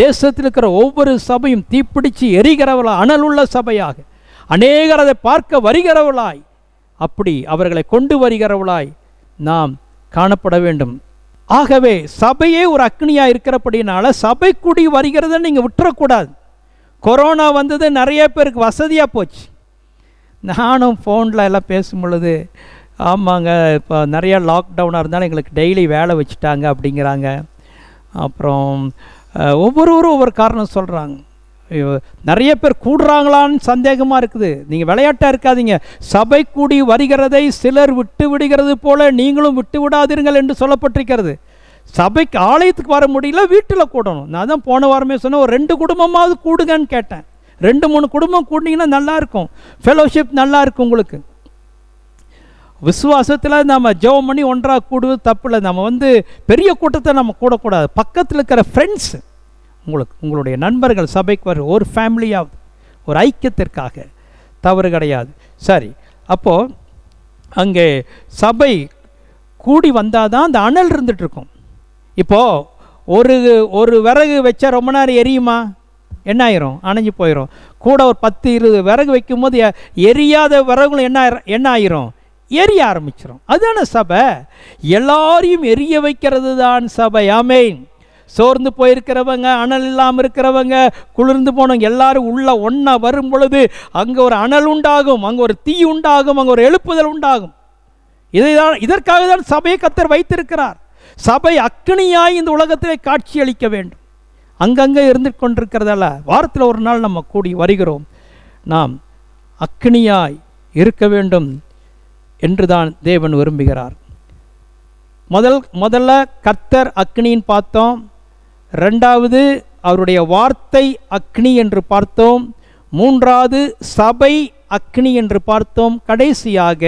தேசத்தில் இருக்கிற ஒவ்வொரு சபையும் தீப்பிடிச்சு எரிகிறவளாய், அனலுள்ள சபையாக, அநேகர் அதை பார்க்க வருகிறவளாய், அப்படி அவர்களை கொண்டு வருகிறவளாய் நாம் காணப்பட வேண்டும். ஆகவே சபையே ஒரு அக்னியாக இருக்கிறபடினால சபை கூடி வருகிறத நீங்கள் விட்டுறக்கூடாது. கொரோனா வந்தது நிறைய பேருக்கு வசதியாக போச்சு. நானும் ஃபோனில் எல்லாம் பேசும் பொழுது, ஆமாங்க இப்போ நிறையா லாக்டவுனாக இருந்தாலும் எங்களுக்கு டெய்லி வேலை வச்சுட்டாங்க அப்படிங்கிறாங்க. அப்புறம் ஒவ்வொருவரும் ஒவ்வொரு காரணம் சொல்கிறாங்க. நிறைய பேர் கூடுறாங்களான்னு சந்தேகமாக இருக்குது. நீங்கள் விளையாட்டாக இருக்காதீங்க. சபை கூடி வருகிறதை சிலர் விட்டு விடுகிறது போல நீங்களும் விட்டு விடாதீர்கள் என்று சொல்லப்பட்டிருக்கிறது. சபைக்கு ஆலயத்துக்கு வர முடியல, வீட்டில் கூடணும். நான் தான் போன வாரமே சொன்னேன், ஒரு 2 குடும்பமாவது கூடுங்கன்னு கேட்டேன். 2-3 குடும்பம் கூட்டிங்கன்னா நல்லாயிருக்கும், ஃபெலோஷிப் நல்லா இருக்கும். உங்களுக்கு விசுவாசத்தில் நம்ம ஜெபம் பண்ணி ஒன்றாக கூடுவது தப்பில்லை. நம்ம பெரிய கூட்டத்தை நம்ம கூடக்கூடாது. பக்கத்தில் இருக்கிற ஃப்ரெண்ட்ஸ், உங்களுடைய நண்பர்கள் சபைக்கு வர ஒரு ஃபேமிலியாவது, ஒரு ஐக்கியத்திற்காக தவறு கிடையாது. சரி, அப்போது அங்கே சபை கூடி வந்தால் தான் அந்த அனல் இருந்துகிட்ருக்கும். இப்போது ஒரு விறகு வச்சா ரொம்ப நேரம் எரியுமா? என்ன ஆயிரும்? அணைஞ்சு போயிடும். கூட ஒரு 10-20 விறகு வைக்கும் போது எரியாத விறகுகளும் என்ன ஆயிரும்? எரிய ஆரம்பிச்சிடும். அதுதான சபை. எல்லாரையும் எரிய வைக்கிறது தான் சபை. ஆமென். சோர்ந்து போயிருக்கிறவங்க, அனல் இல்லாமல் இருக்கிறவங்க, குளிர்ந்து போனவங்க எல்லாரும் உள்ள ஒன்றா வரும் பொழுது அங்கே ஒரு அனல் உண்டாகும், அங்கே ஒரு தீ உண்டாகும், அங்கே ஒரு எழுப்புதல் உண்டாகும். இதற்காக தான் சபையை கர்த்தர் வைத்திருக்கிறார். சபை அக்னியாய் இந்த உலகத்திலே காட்சி அளிக்க வேண்டும். அங்கங்கே இருந்து கொண்டிருக்கிறதால வாரத்தில் ஒரு நாள் நம்ம கூடி வருகிறோம். நாம் அக்னியாய் இருக்க வேண்டும் என்றுதான் தேவன் விரும்புகிறார். முதல்ல கர்த்தர் அக்னின்னு பார்த்தோம். 2வது அவருடைய வார்த்தை அக்னி என்று பார்த்தோம். 3வது சபை அக்னி என்று பார்த்தோம். கடைசியாக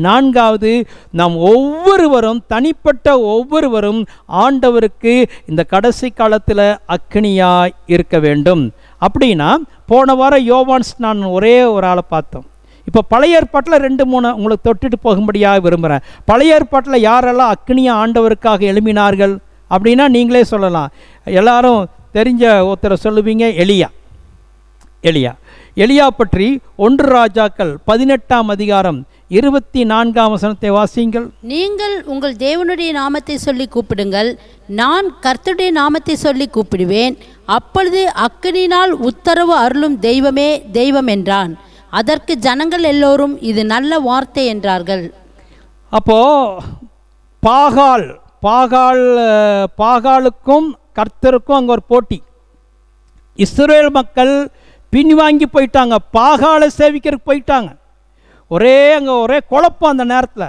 4வது நாம் ஒவ்வொருவரும், தனிப்பட்ட ஒவ்வொருவரும் ஆண்டவருக்கு இந்த கடைசி காலத்தில் அக்னியாய் இருக்க வேண்டும். அப்படின்னா போன வாரம் யோவான்ஸ் நான் ஒரே ஒரு ஆளை பார்த்தோம். இப்போ பழைய ஏற்பாட்டில் 2-3 உங்களுக்கு தொட்டுட்டு போகும்படியாக விரும்புகிறேன். பழைய ஏற்பாட்டில் யாரெல்லாம் அக்னியை ஆண்டவருக்காக எழுப்பினார்கள் அப்படின்னா நீங்களே சொல்லலாம். எல்லாரும் தெரிஞ்ச ஒருத்தரை சொல்லுவீங்க, எலியா பற்றி 1 ராஜாக்கள் 18ஆம் அதிகாரம் 24ஆம் வசனத்தை வாசியுங்கள். நீங்கள் உங்கள் தேவனுடைய நாமத்தை சொல்லி கூப்பிடுங்கள், நான் கர்த்தருடைய நாமத்தை சொல்லி கூப்பிடுவேன், அப்பொழுது அக்கினியினால் உத்தரவு அருளும் தெய்வமே தெய்வம் என்றான். அதற்கு ஜனங்கள் எல்லோரும் இது நல்ல வார்த்தை என்றார்கள். அப்போ பாகாலுக்கும் கர்த்தருக்கும் அங்கே ஒரு போட்டி. இஸ்ரவேல் மக்கள் பின்வாங்கி போயிட்டாங்க, பாகாலை சேவிக்கிறதுக்கு போயிட்டாங்க. அங்கே ஒரே குழப்பம் அந்த நேரத்தில்.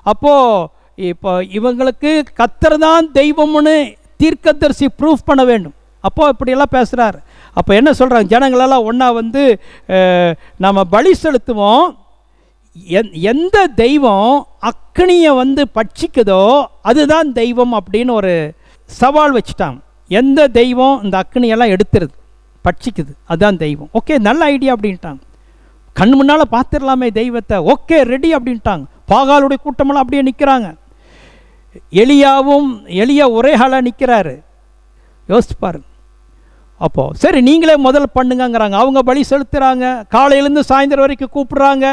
அப்போது இப்போ இவங்களுக்கு கர்த்தர் தான் தெய்வம்னு தீர்க்கதரிசி ப்ரூஃப் பண்ண வேண்டும். அப்போது இப்படியெல்லாம் பேசுகிறார். அப்போ என்ன சொல்கிறாங்க, ஜனங்களெல்லாம் ஒன்றா வந்து நம்ம பலி செலுத்துவோம், எந்த தெய்வம் அக்னியை வந்து பட்சிக்குதோ அதுதான் தெய்வம் அப்படின்னு ஒரு சவால் வச்சுட்டாங்க. எந்த தெய்வம் இந்த அக்னியெல்லாம் எடுத்துருது பட்சிக்குது அதுதான் தெய்வம். ஓகே, நல்ல ஐடியா அப்படின்ட்டாங்க. கண் முன்னால் பார்த்துடலாமே தெய்வத்தை, ஓகே ரெடி அப்படின்ட்டாங்க. பாகாலுடைய கூட்டமெல்லாம் அப்படியே நிற்கிறாங்க. எலியா ஒரே ஆளாக நிற்கிறாரு. யோசிச்சு பாருங்க. அப்போது சரி நீங்களே முதல்ல பண்ணுங்கங்கிறாங்க. அவங்க பலி செலுத்துகிறாங்க. காலையிலேருந்து சாயந்தரம் வரைக்கும் கூப்பிட்றாங்க.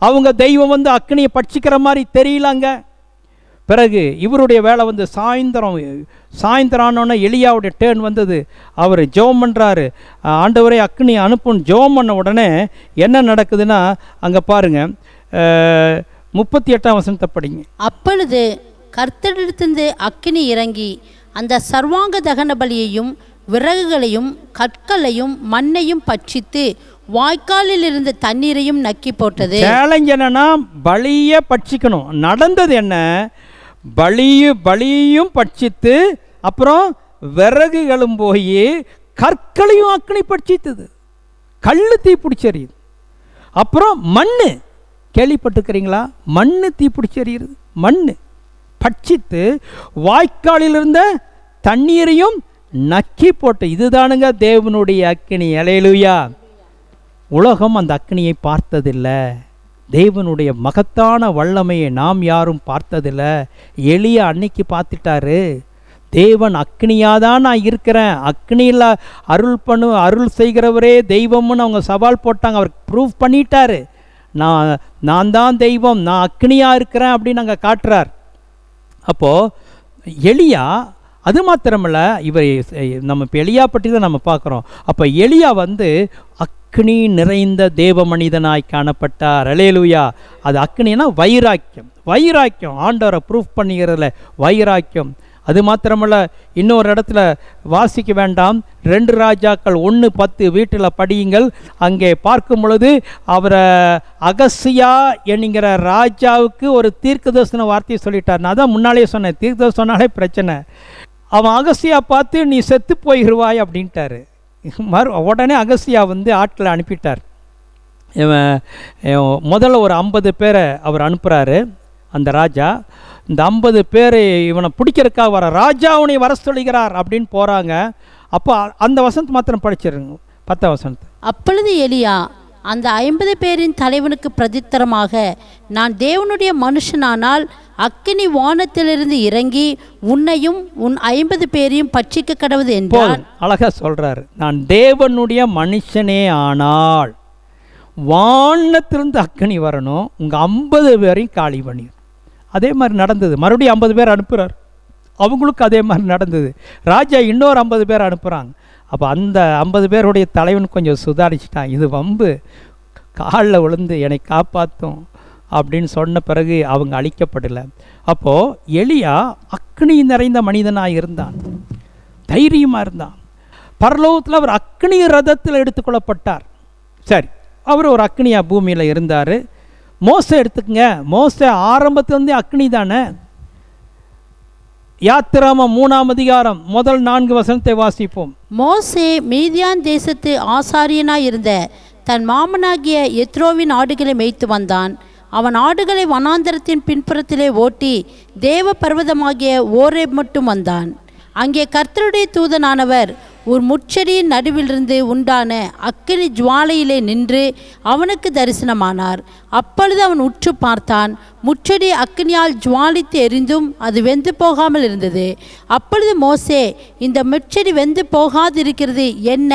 அவங்க தெய்வம் வந்து அக்னியை பட்சிக்கிற மாதிரி தெரியலாங்க. பிறகு இவருடைய வேலை வந்து சாயந்தரம் ஆனோன்னே எலியாவுடைய டேர்ன் வந்தது. அவர் ஜெபம் பண்ணுறாரு, ஆண்டவரே அக்னியை அனுப்புன்னு ஜெபம் பண்ண உடனே என்ன நடக்குதுன்னா, அங்கே பாருங்கள் 38ஆம் வசனத்தை படிங்க. அப்பொழுது கர்த்தரிடத்திலிருந்து அக்கினி இறங்கி அந்த சர்வாங்க தகன பலியையும் விறகுகளையும் கற்களையும் மண்ணையும் பட்சித்து வாய்க்காலில் இருந்த தண்ணீரையும் நக்கி போட்டது. சேலஞ்ச் என்னன்னா, பலியை பட்சிக்கணும். நடந்தது என்ன, பலியையும் பட்சித்து அப்புறம் விறகுகளும் போய் கற்களையும் அக்னி பட்சித்தது. கல்லு தீ பிடிச்செறியுது. அப்புறம் மண்ணு, கேள்விப்பட்டிருக்கிறீங்களா? மண்ணு தீ பிடிச்செறியுது. மண்ணு பட்சித்து வாய்க்காலில் இருந்த தண்ணீரையும் நக்கி போட்டு. இதுதானுங்க தேவனுடைய அக்கினி. அல்லேலூயா. உலகம் அந்த அக்னியை பார்த்ததில்லை. தேவனுடைய மகத்தான வல்லமையை நாம் யாரும் பார்த்ததில்லை. எலியா அன்னைக்கு பார்த்துட்டாரு. தேவன் அக்னியாக தான் நான் இருக்கிறேன், அக்னியில் அருள் செய்கிறவரே தெய்வம்னு அவங்க சவால் போட்டாங்க. அவர் ப்ரூவ் பண்ணிட்டாரு. நான் தான் தெய்வம், நான் அக்னியாக இருக்கிறேன் அப்படின்னு அங்கே காட்டுறார். அப்போது எலியா அது மாத்திரமல்ல, இவர் நம்ம இப்போ எலியா பற்றி தான் நம்ம பார்க்குறோம். அப்போ எலியா வந்து அக்னி நிறைந்த தேவ மனிதனாய் காணப்பட்டார். அல்லேலூயா. அது அக்னினா வைராக்கியம் ஆண்டவரை ப்ரூஃப் பண்ணிக்கிறதுல வைராக்கியம். அது மாத்திரமல்ல, இன்னொரு இடத்துல வாசிக்க வேண்டாம், 2 ராஜாக்கள் 1:10 வீட்டில் படியுங்கள். அங்கே பார்க்கும் பொழுது அவரை அகசியா என்கிற ராஜாவுக்கு ஒரு தீர்க்கதரிசன வார்த்தையை சொல்லிட்டார். நான் தான் முன்னாலே சொன்னேன், தீர்க்கதரிசனம் சொன்னாலே பிரச்சனை. அவன் அகசியா பார்த்து நீ செத்து போயிடுவாய் அப்படின்ட்டாரு. உடனே அகசியா வந்து ஆட்களை அனுப்பிட்டார். முதல்ல ஒரு 50 பேரை அவர் அனுப்புகிறாரு அந்த ராஜா. இந்த 50 பேர் இவனை பிடிக்கிறதுக்காக வர, ராஜா அவனை வர சொல்லுகிறார் அப்படின்னு போகிறாங்க. அப்போ அந்த வசனத்தை மாத்திரம் படிச்சிருங்க, 10ஆம் வசனத்தை. அப்பொழுது எலியா அந்த 50 பேரின் தலைவனுக்கு பிரதித்தரமாக, நான் தேவனுடைய மனுஷனானால் அக்கினி வானத்திலிருந்து இறங்கி உன்னையும் உன் 50 பேரையும் பட்சிக்க கடவுது என்றார். அழகா சொல்றாரு, நான் தேவனுடைய மனுஷனே ஆனால் வானத்திலிருந்து அக்கினி வரணும், உங்க 50 பேரையும் காலி பண்ணிடும். அதே மாதிரி நடந்தது. மறுபடியும் 50 பேர் அனுப்புகிறார். அவங்களுக்கு அதே மாதிரி நடந்தது. ராஜா இன்னொரு 50 பேர் அனுப்புகிறாங்க. அப்போ அந்த 50 பேருடைய தலைவன் கொஞ்சம் சுதாரிச்சிட்டான். இது வம்பு, காலில் விழுந்து என்னை காப்பாற்றும் அப்படின்னு சொன்ன பிறகு அவங்க அழிக்கப்படலை. அப்போது எலியா அக்னி நிறைந்த மனிதனாக இருந்தான், தைரியமாக இருந்தான். பரலோகத்தில் அவர் அக்னி ரதத்தில் எடுத்துக்கொள்ளப்பட்டார். சரி, அவர் ஒரு அக்னியாக பூமியில் இருந்தார். மோசே எடுத்துக்கங்க, மோசே ஆரம்பத்திலேருந்தே அக்னி தானே. யாத்திராமம் 3ஆம் அதிகாரம் முதல் 4 வசனத்தை வாசிப்போம். மோசே மீதியான் தேசத்து ஆசாரியனாய் இருந்த தன் மாமனாகிய எத்ரோவின் ஆடுகளை மேய்த்து வந்தான். அவன் ஆடுகளை வனாந்தரத்தின் பின்புறத்திலே ஓட்டி தேவ பர்வதமாகிய ஓரேப் மட்டும் வந்தான். அங்கே கர்த்தருடைய தூதனானவர் ஒரு முட்செடியின் நடுவிலிருந்து உண்டான அக்கினி ஜுவாலையிலே நின்று அவனுக்கு தரிசனமானார். அப்பொழுது அவன் உற்று பார்த்தான். முட்செடி அக்கினியால் ஜுவாலித்து எரிந்தும் அது வெந்து போகாமல் இருந்தது. அப்பொழுது மோசே, இந்த முட்செடி வெந்து போகாதிருக்கிறது என்ன?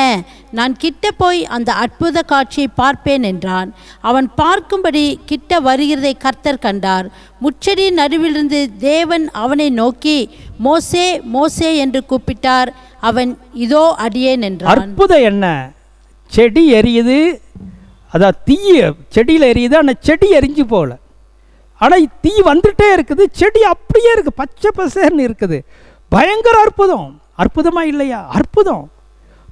நான் கிட்ட போய் அந்த அற்புத காட்சியை பார்ப்பேன் என்றான். அவன் பார்க்கும்படி கிட்ட வருகிறதை கர்த்தர் கண்டார். முட்செடியின் நடுவிலிருந்து தேவன் அவனை நோக்கி, மோசே மோசே என்று கூப்பிட்டார். அவன், இதோ அடியேன் என்றான். அற்புதம் என்ன? செடி எரியுது, அதான் தீ செடியில் எரியுது, ஆனால் செடி எரிஞ்சு போகல. ஆனால் தீ வந்துட்டே இருக்குது, செடி அப்படியே இருக்குது, பச்சை பசேர்னு இருக்குது. பயங்கர அற்புதம். அற்புதமாக இல்லையா? அற்புதம்.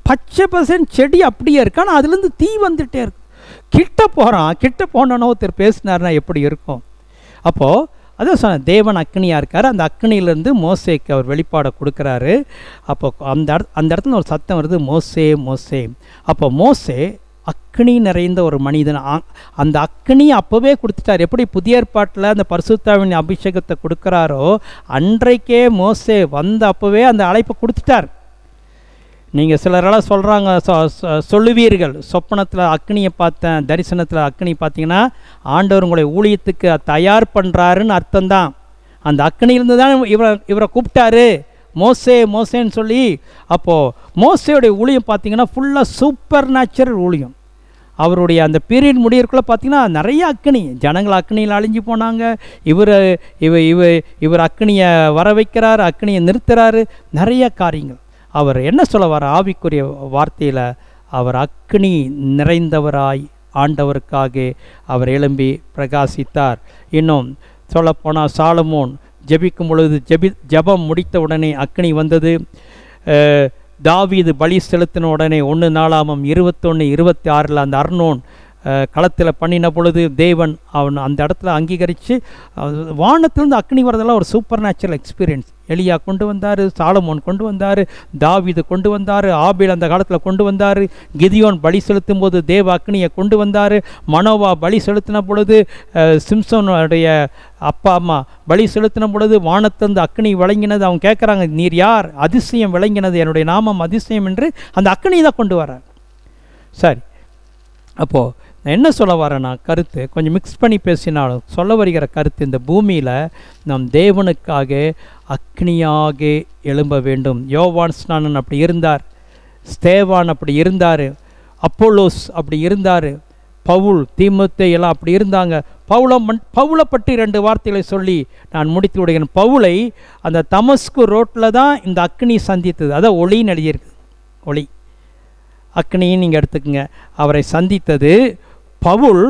பச்சை பசன் செடி அப்படியே இருக்கு, ஆனால் அதுலேருந்து தீ வந்துகிட்டே இருக்கு. கிட்ட போகிறான், கிட்ட போனோன்னு ஒருத்தர் பேசினார்னா எப்படி இருக்கும்? அப்போது அதான் சொன்னேன், தேவன் அக்னியாக இருக்கார். அந்த அக்னியிலேருந்து மோசேக்கு அவர் வெளிப்பாடை கொடுக்குறாரு. அப்போ அந்த இடத்துல ஒரு சத்தம் வருது, மோசே மோசே. அப்போ மோசே அக்னி நிறைந்த ஒரு மனிதன். அந்த அக்னி அப்போவே கொடுத்துட்டார். எப்படி புதிய ஏற்பாட்டில் அந்த பரிசுத்தாவின் அபிஷேகத்தை கொடுக்குறாரோ, அன்றைக்கே மோசே வந்த அப்போவே அந்த அழைப்பை கொடுத்துட்டார். நீங்கள் சிலரெல்லாம் சொல்கிறாங்க, சொல்லுவீர்கள், சொப்பனத்தில் அக்னியை பார்த்தேன், தரிசனத்தில் அக்னி பார்த்தீங்கன்னா ஆண்டவர் உங்களை ஊழியத்துக்கு தயார் பண்ணுறாருன்னு அர்த்தம்தான். அந்த அக்னியிலிருந்து தான் இவரை கூப்பிட்டாரு, மோசே மோசேன்னு சொல்லி. அப்போது மோசேயுடைய ஊழியம் பார்த்தீங்கன்னா ஃபுல்லாக சூப்பர் நேச்சுரல் ஊழியம். அவருடைய அந்த பீரியட் முடியறதுக்குள்ளே பார்த்தீங்கன்னா நிறைய அக்னி, ஜனங்கள் அக்னியில் அழிஞ்சு போனாங்க. இவர் அக்னியை வர வைக்கிறார், அக்னியை நிறுத்துறாரு, நிறைய காரியங்கள். அவர் என்ன சொல்ல வர ஆவிக்குரிய வார்த்தையில், அவர் அக்னி நிறைந்தவராய் ஆண்டவருக்காக அவர் எழும்பி பிரகாசித்தார். இன்னும் சொல்லப்போனால் சாலமோன் ஜெபிக்கும் பொழுது ஜெபம் முடித்த உடனே அக்னி வந்தது. தாவீது பலி செலுத்தின உடனே 1 நாளாகமம் 21:26 அந்த அர்னோன் களத்தில் பண்ணின பொழுது தேவன் அவன் அந்த இடத்துல அங்கீகரித்து வானத்திலிருந்து அக்னி வரதெல்லாம் ஒரு சூப்பர் நேச்சுரல் எக்ஸ்பீரியன்ஸ். எலியா கொண்டு வந்தார், சாலமோன் கொண்டு வந்தார், தாவீது கொண்டு வந்தார், ஆபேல் அந்த காலத்தில் கொண்டு வந்தார், கிதியோன் பலி செலுத்தும் போது தேவ அக்னியை கொண்டு வந்தார், மனோவா பலி செலுத்தின பொழுது, சிம்சோனுடைய அப்பா அம்மா பலி செலுத்தின பொழுது வானத்திலிருந்து அக்னி விளங்கினது. அவங்க கேட்குறாங்க, நீர் யார்? அதிசயம் விளங்கினது, என்னுடைய நாமம் அதிசயம் என்று அந்த அக்னி தான் கொண்டு வரார். சரி, அப்போது நான் என்ன சொல்ல வரேன்னா, கருத்து கொஞ்சம் மிக்ஸ் பண்ணி பேசினாலும் சொல்ல வருகிற கருத்து, இந்த பூமியில் நம் தேவனுக்காக அக்னியாக எழும்ப வேண்டும். யோவான் ஸ்நானன் அப்படி இருந்தார், ஸ்தேவான் அப்படி இருந்தார், அப்போலோஸ் அப்படி இருந்தார், பவுல் தீமோத்தேயு எல்லாம் அப்படி இருந்தாங்க. பவுலை பற்றி 2 வார்த்தைகளை சொல்லி நான் முடித்து விடுகிறேன். பவுலை அந்த தமஸ்கு ரோட்டில் தான் இந்த அக்னி சந்தித்தது. அதான் ஒளின்னு எழுதியிருக்கு, ஒளி அக்னின்னு நீங்கள் எடுத்துக்கங்க. அவரை சந்தித்தது. பவுல்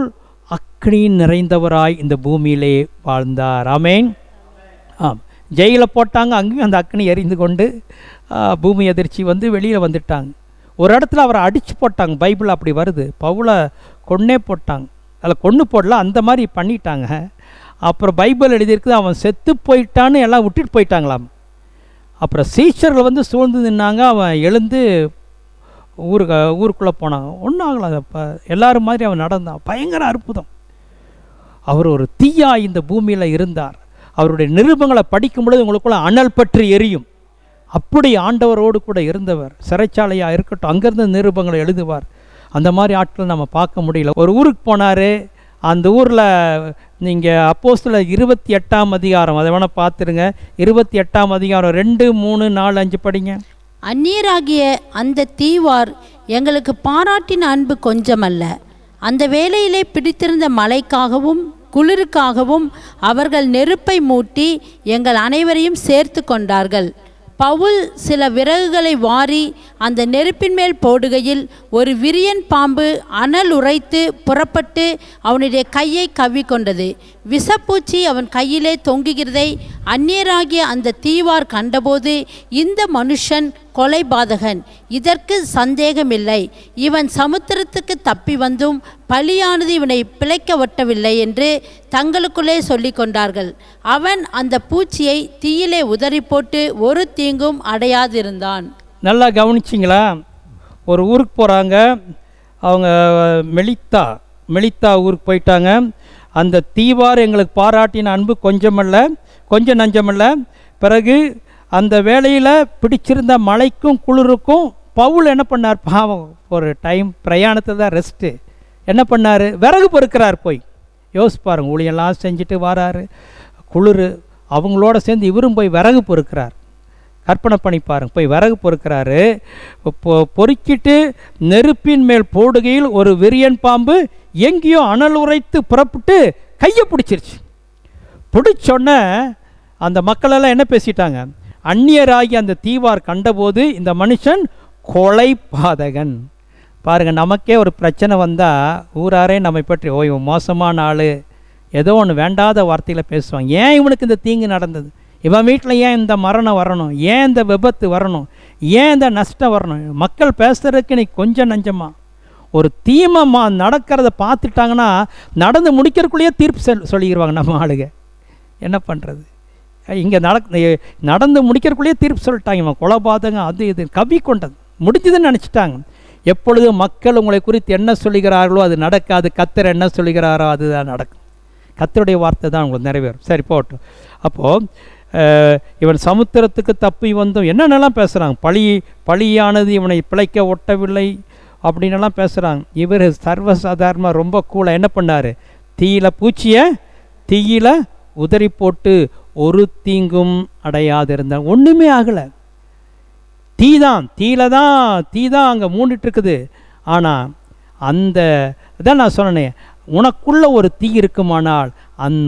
அக்னி நிறைந்தவராய் இந்த பூமியிலே வாழ்ந்தார். ஆமேன். ஜெயிலில் போட்டாங்க, அங்கேயும் அந்த அக்னி எரிந்து கொண்டு பூமி எதிர்ச்சி வந்து வெளியில் வந்துட்டாங்க. ஒரு இடத்துல அவரை அடித்து போட்டாங்க, பைபிள் அப்படி வருது. பவுலை கொன்னே போட்டாங்க, அதில் கொன்று போடல, அந்த மாதிரி பண்ணிட்டாங்க. அப்புறம் பைபிள் எழுதியிருக்குது, அவன் செத்து போயிட்டான்னு எல்லாம் விட்டுட்டு போயிட்டாங்களாம். அப்புறம் சீச்சர்கள் வந்து சூழ்ந்து நின்னாங்க. அவன் எழுந்து ஊருக்குள்ளே போனாங்க, ஒன்றும் ஆகலாம். அப்போ எல்லோரும் மாதிரி அவன் நடந்தான். பயங்கர அற்புதம். அவர் ஒரு தீயா இந்த பூமியில் இருந்தார். அவருடைய நிருபங்களை படிக்கும் பொழுது உங்களுக்குள்ள அனல் பற்றி எரியும். அப்படி ஆண்டவரோடு கூட இருந்தவர். சிறைச்சாலையாக இருக்கட்டும், அங்கேருந்து நிருபங்களை எழுதுவார். அந்த மாதிரி ஆட்கள் நம்ம பார்க்க முடியல. ஒரு ஊருக்கு போனார். அந்த ஊரில் நீங்கள் அப்போஸ்தலர் 28ஆம் அதிகாரம் அதை வேணால் பார்த்துருங்க. 28ஆம் அதிகாரம் 2, 3, 4, 5 படிங்க. அந்நியராகிய அந்த தீவார் எங்களுக்கு பாராட்டின அன்பு கொஞ்சமல்ல. அந்த வேளையிலே பிடித்திருந்த மழைக்காகவும் குளிருக்காகவும் அவர்கள் நெருப்பை மூட்டி எங்கள் அனைவரையும் சேர்த்து கொண்டார்கள். பவுல் சில விறகுகளை வாரி அந்த நெருப்பின் மேல் போடுகையில் ஒரு விரியன் பாம்பு அனல் உரைத்து புறப்பட்டு அவனுடைய கையை கவ்விக்கொண்டது. விஷப்பூச்சி அவன் கையிலே தொங்குகிறதை அந்நியராகிய அந்த தீவார் கண்டபோது, இந்த மனுஷன் கொலைபாதகன், இதற்கு சந்தேகமில்லை, இவன் சமுத்திரத்துக்கு தப்பி வந்தும் பலியானது இவனை பிழைக்க ஒட்டவில்லை என்று தங்களுக்குள்ளே சொல்லி கொண்டார்கள். அவன் அந்த பூச்சியை தீயிலே உதறி போட்டு ஒரு தீங்கும் அடையாதிருந்தான். நல்லா கவனிச்சிங்களா? ஒரு ஊருக்கு போகிறாங்க. அவங்க மெலித்தா ஊருக்கு போயிட்டாங்க. அந்த தீவார் எங்களுக்கு பாராட்டின அன்பு கொஞ்சம் நஞ்சமல்ல. பிறகு அந்த வேளையில் பிடிச்சிருந்த மழைக்கும் குளிருக்கும் பவுல் என்ன பண்ணார்? பாவம், ஒரு டைம் பிரயாணத்தில் தான் ரெஸ்ட்டு. என்ன பண்ணார்? விறகு பொறுக்கிறார். போய் யோசிப்பாருங்க, ஊழியெல்லாம் செஞ்சுட்டு வராரு, குளிர், அவங்களோட சேர்ந்து இவரும் போய் விறகு பொறுக்கிறார். கற்பனை பண்ணி பாருங்க, போய் விறகு பொறுக்கிறாரு. பொறுக்கிட்டு நெருப்பின் மேல் போடுகையில் ஒரு விரியன் பாம்பு எங்கேயோ அனல் உரைத்து புறப்பட்டு கையை பிடிச்சிருச்சு. பிடிச்சோன்னே அந்த மக்களெல்லாம் என்ன பேசிட்டாங்க? அந்நியராகி அந்த தீவார் கண்டபோது இந்த மனுஷன் கொலைபாதகன். பாருங்கள், நமக்கே ஒரு பிரச்சனை வந்தால் ஊராரே நம்மை பற்றி இவன் மோசமான ஆள், ஏதோ ஒன்று வேண்டாத வார்த்தையில் பேசுவாங்க. ஏன் இவனுக்கு இந்த தீங்கு நடந்தது? இவன் வீட்டில் ஏன் இந்த மரணம் வரணும், ஏன் இந்த விபத்து வரணும், ஏன் இந்த நஷ்டம் வரணும்? மக்கள் பேசுகிறதுக்கு இன்னைக்கு கொஞ்சம் நஞ்சமா ஒரு தீமை நடக்கிறத பார்த்துட்டாங்கன்னா நடந்து முடிக்கிறதுக்குள்ளேயே தீர்ப்பு சொல்லிடுவாங்க நம்ம ஆளுங்க. என்ன பண்ணுறது? இங்கே நடந்து முடிக்கிறதுக்குள்ளேயே தீர்ப்பு சொல்லிட்டாங்க. இவன் கொலைபாதகம் அது இது கவி கொண்டது முடிஞ்சதுன்னு நினச்சிட்டாங்க. எப்பொழுது மக்கள் உங்களை குறித்து என்ன சொல்லுகிறார்களோ அது நடக்காது. கர்த்தர் என்ன சொல்லுகிறாரோ அதுதான் நடக்கும். கர்த்தருடைய வார்த்தை தான் உங்களுக்கு நிறைவேறும். சரி போட்டும். அப்போது இவன் சமுத்திரத்துக்கு தப்பி வந்தோம் என்னென்னலாம் பேசுகிறாங்க. பழியானது இவனை பிழைக்க ஒட்டவில்லை அப்படின்னெல்லாம் பேசுகிறாங்க. இவர் சர்வசாதாரணமாக ரொம்ப கூலாக என்ன பண்ணார், பூச்சியை தீயில உதறி போட்டு ஒரு தீங்கும் அடையாதிருந்தார். ஒன்றுமே ஆகலை. தீ தான் அங்கே மூண்டுட்டு இருக்குது. ஆனால் அந்த இதான் நான் சொன்னேன், உனக்குள்ள ஒரு தீ இருக்குமானால்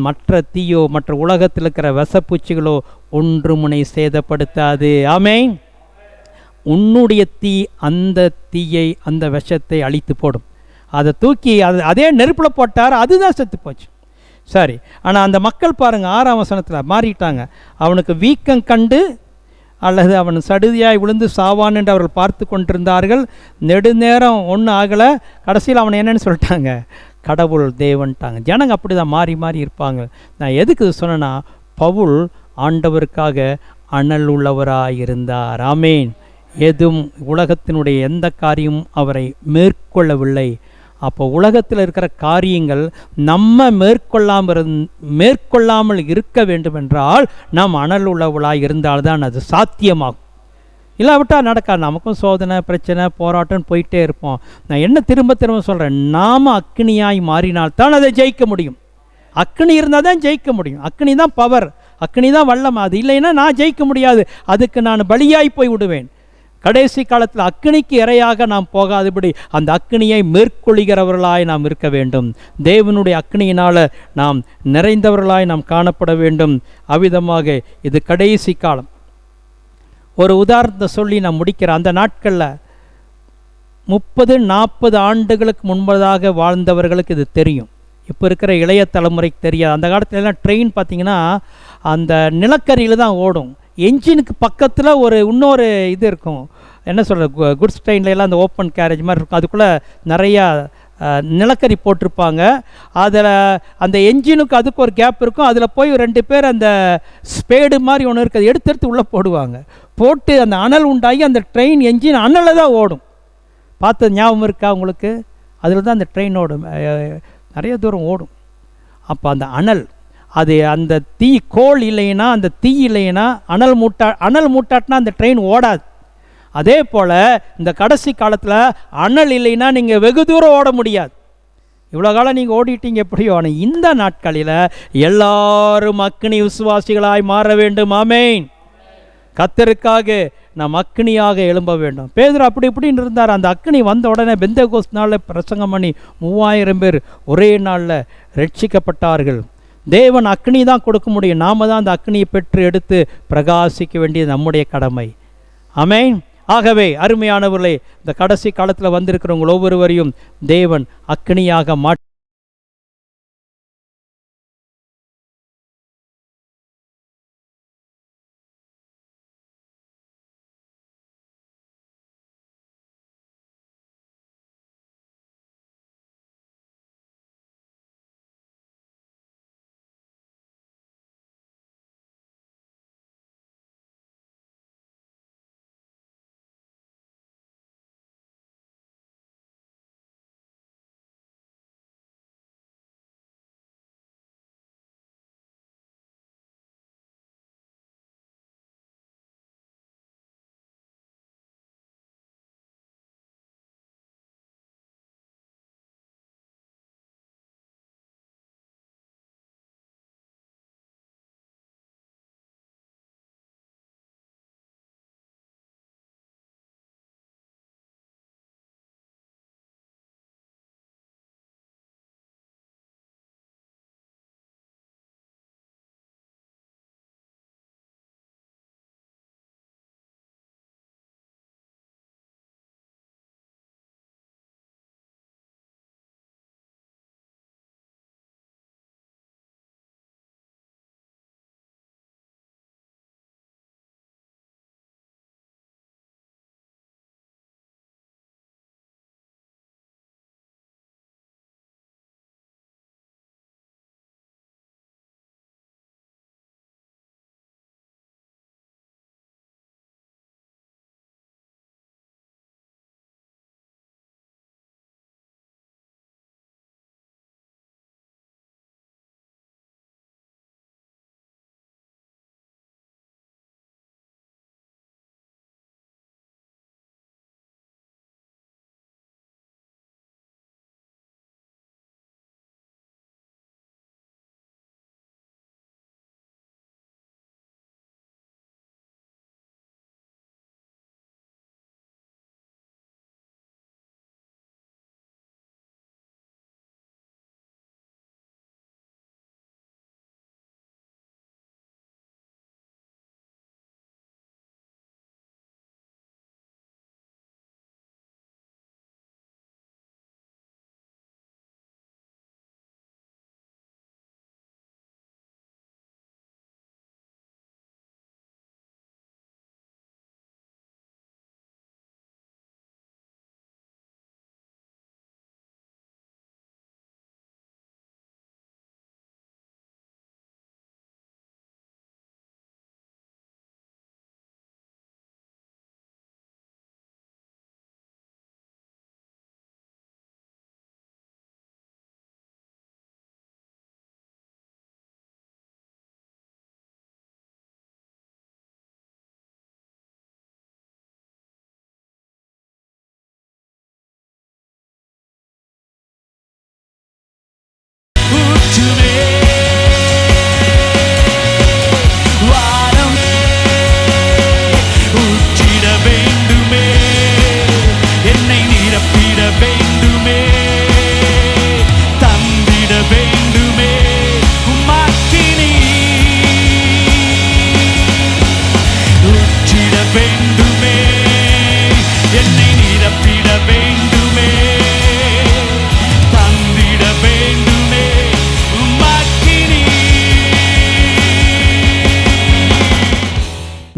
மற்ற தீயோ மற்ற உலகத்தில் இருக்கிற விஷப்பூச்சிகளோ ஒன்று முனை சேதப்படுத்தாது. ஆமென். உன்னுடைய தீ அந்த தீயை அந்த விஷத்தை அழித்து போடும். அதை தூக்கி அதே நெருப்பில் போட்டார், அதுதான் செத்து போச்சு. சரி, ஆனால் அந்த மக்கள் பாருங்கள் 6ஆம் வசனத்தில் மாறிட்டாங்க. அவனுக்கு வீக்கம் கண்டு அல்லது அவன் சடுதியாய் விழுந்து சாவான் என்று அவர்கள் பார்த்து கொண்டிருந்தார்கள். நெடுநேரம் ஒன்றும் ஆகலை. கடைசியில் அவனை என்னன்னு சொல்லிட்டாங்க, கடவுள் தேவன்ட்டாங்க. ஜனங்க அப்படி தான் மாறி மாறி இருப்பாங்க. நான் எதுக்கு சொன்னேன்னா, பவுல் ஆண்டவருக்காக அனல் உள்ளவராயிருந்தார். ஆமேன். எதுவும் உலகத்தினுடைய எந்த காரியமும் அவரை மேற்கொள்ளவில்லை. அப்போ உலகத்தில் இருக்கிற காரியங்கள் நம்ம மேற்கொள்ளாமல் இருக்க வேண்டுமென்றால் நாம் அனல் உள்ளவளாக இருந்தால்தான் அது சாத்தியமாகும். இல்லாவிட்டால் நடக்காது. நமக்கும் சோதனை பிரச்சனை போராட்டம் போயிட்டே இருப்போம். நான் என்ன திரும்ப சொல்கிறேன், நாம் அக்னியாய் மாறினால்தான் அதை ஜெயிக்க முடியும். அக்னி இருந்தால் தான் ஜெயிக்க முடியும். அக்னி தான் பவர், அக்னி தான் வல்லம். அது இல்லைன்னா நான் ஜெயிக்க முடியாது. அதுக்கு நான் பலியாய் போய் விடுவேன். கடைசி காலத்தில் அக்னிக்கு இரையாக நாம் போகாதபடி அந்த அக்னியை மேற்கொள்கிறவர்களாய் நாம் இருக்க வேண்டும். தேவனுடைய அக்னியினால் நாம் நிறைந்தவர்களாய் நாம் காணப்பட வேண்டும். அவ்விதமாக இது கடைசி காலம். ஒரு உதாரணத்தை சொல்லி நான் முடிக்கிறேன். அந்த நாட்களில் 30-40 ஆண்டுகளுக்கு முன்பதாக வாழ்ந்தவர்களுக்கு இது தெரியும். இப்போ இருக்கிற இளைய தலைமுறைக்கு தெரியாது. அந்த காலத்துலலாம் ட்ரெயின் பார்த்திங்கன்னா அந்த நிலக்கரியில் தான் ஓடும். என்ஜினுக்கு பக்கத்தில் இன்னொரு இது இருக்கும், என்ன சொல்கிறது, குட்ஸ் ட்ரெயின்லாம் அந்த ஓப்பன் கேரேஜ் மாதிரி இருக்கும். அதுக்குள்ளே நிறையா நிலக்கரி போட்டிருப்பாங்க. அதில் அந்த என்ஜினுக்கு அதுக்கு ஒரு கேப் இருக்கும். அதில் போய் 2 பேர் அந்த ஸ்பேடு மாதிரி ஒன்று இருக்குது, எடுத்து உள்ளே போடுவாங்க. போட்டு அந்த அனல் உண்டாகி அந்த ட்ரெயின் என்ஜின் அனலில் தான் ஓடும். பார்த்து ஞாபகம் இருக்கா உங்களுக்கு? அதில் தான் அந்த ட்ரெயின் ஓடும், நிறைய தூரம் ஓடும். அப்போ அந்த அனல், அது அந்த தீ கோல் இல்லைன்னா, அந்த தீ இல்லைன்னா அனல் மூட்டாட்டினா அந்த ட்ரெயின் ஓடாது. அதே போல் இந்த கடைசி காலத்தில் அனல் இல்லைன்னா நீங்கள் வெகு தூரம் ஓட முடியாது. இவ்வளோ காலம் நீங்கள் ஓடிட்டீங்க எப்படியோ. ஆனால் இந்த நாட்களில் எல்லாரும் அக்னி விசுவாசிகளாய் மாற வேண்டும். ஆமேன். கர்த்தருக்காக நாம் அக்னியாக எழும்ப வேண்டும். பேதுரு அப்படி இப்படின்னு இருந்தார். அந்த அக்னி வந்த உடனே பெந்தெகோஸ்து நாளில் பிரசங்கம் பண்ணி 3000 பேர் ஒரே நாளில் ரட்சிக்கப்பட்டார்கள். தேவன் அக்னி தான் கொடுக்க முடியும். நாம் தான் அந்த அக்னியை பெற்று எடுத்து பிரகாசிக்க வேண்டியது நம்முடைய கடமை. ஆமென். ஆகவே அருமையானவர்களே, இந்த கடைசி காலத்தில் வந்திருக்கிறவங்க ஒவ்வொருவரையும் தேவன் அக்னியாக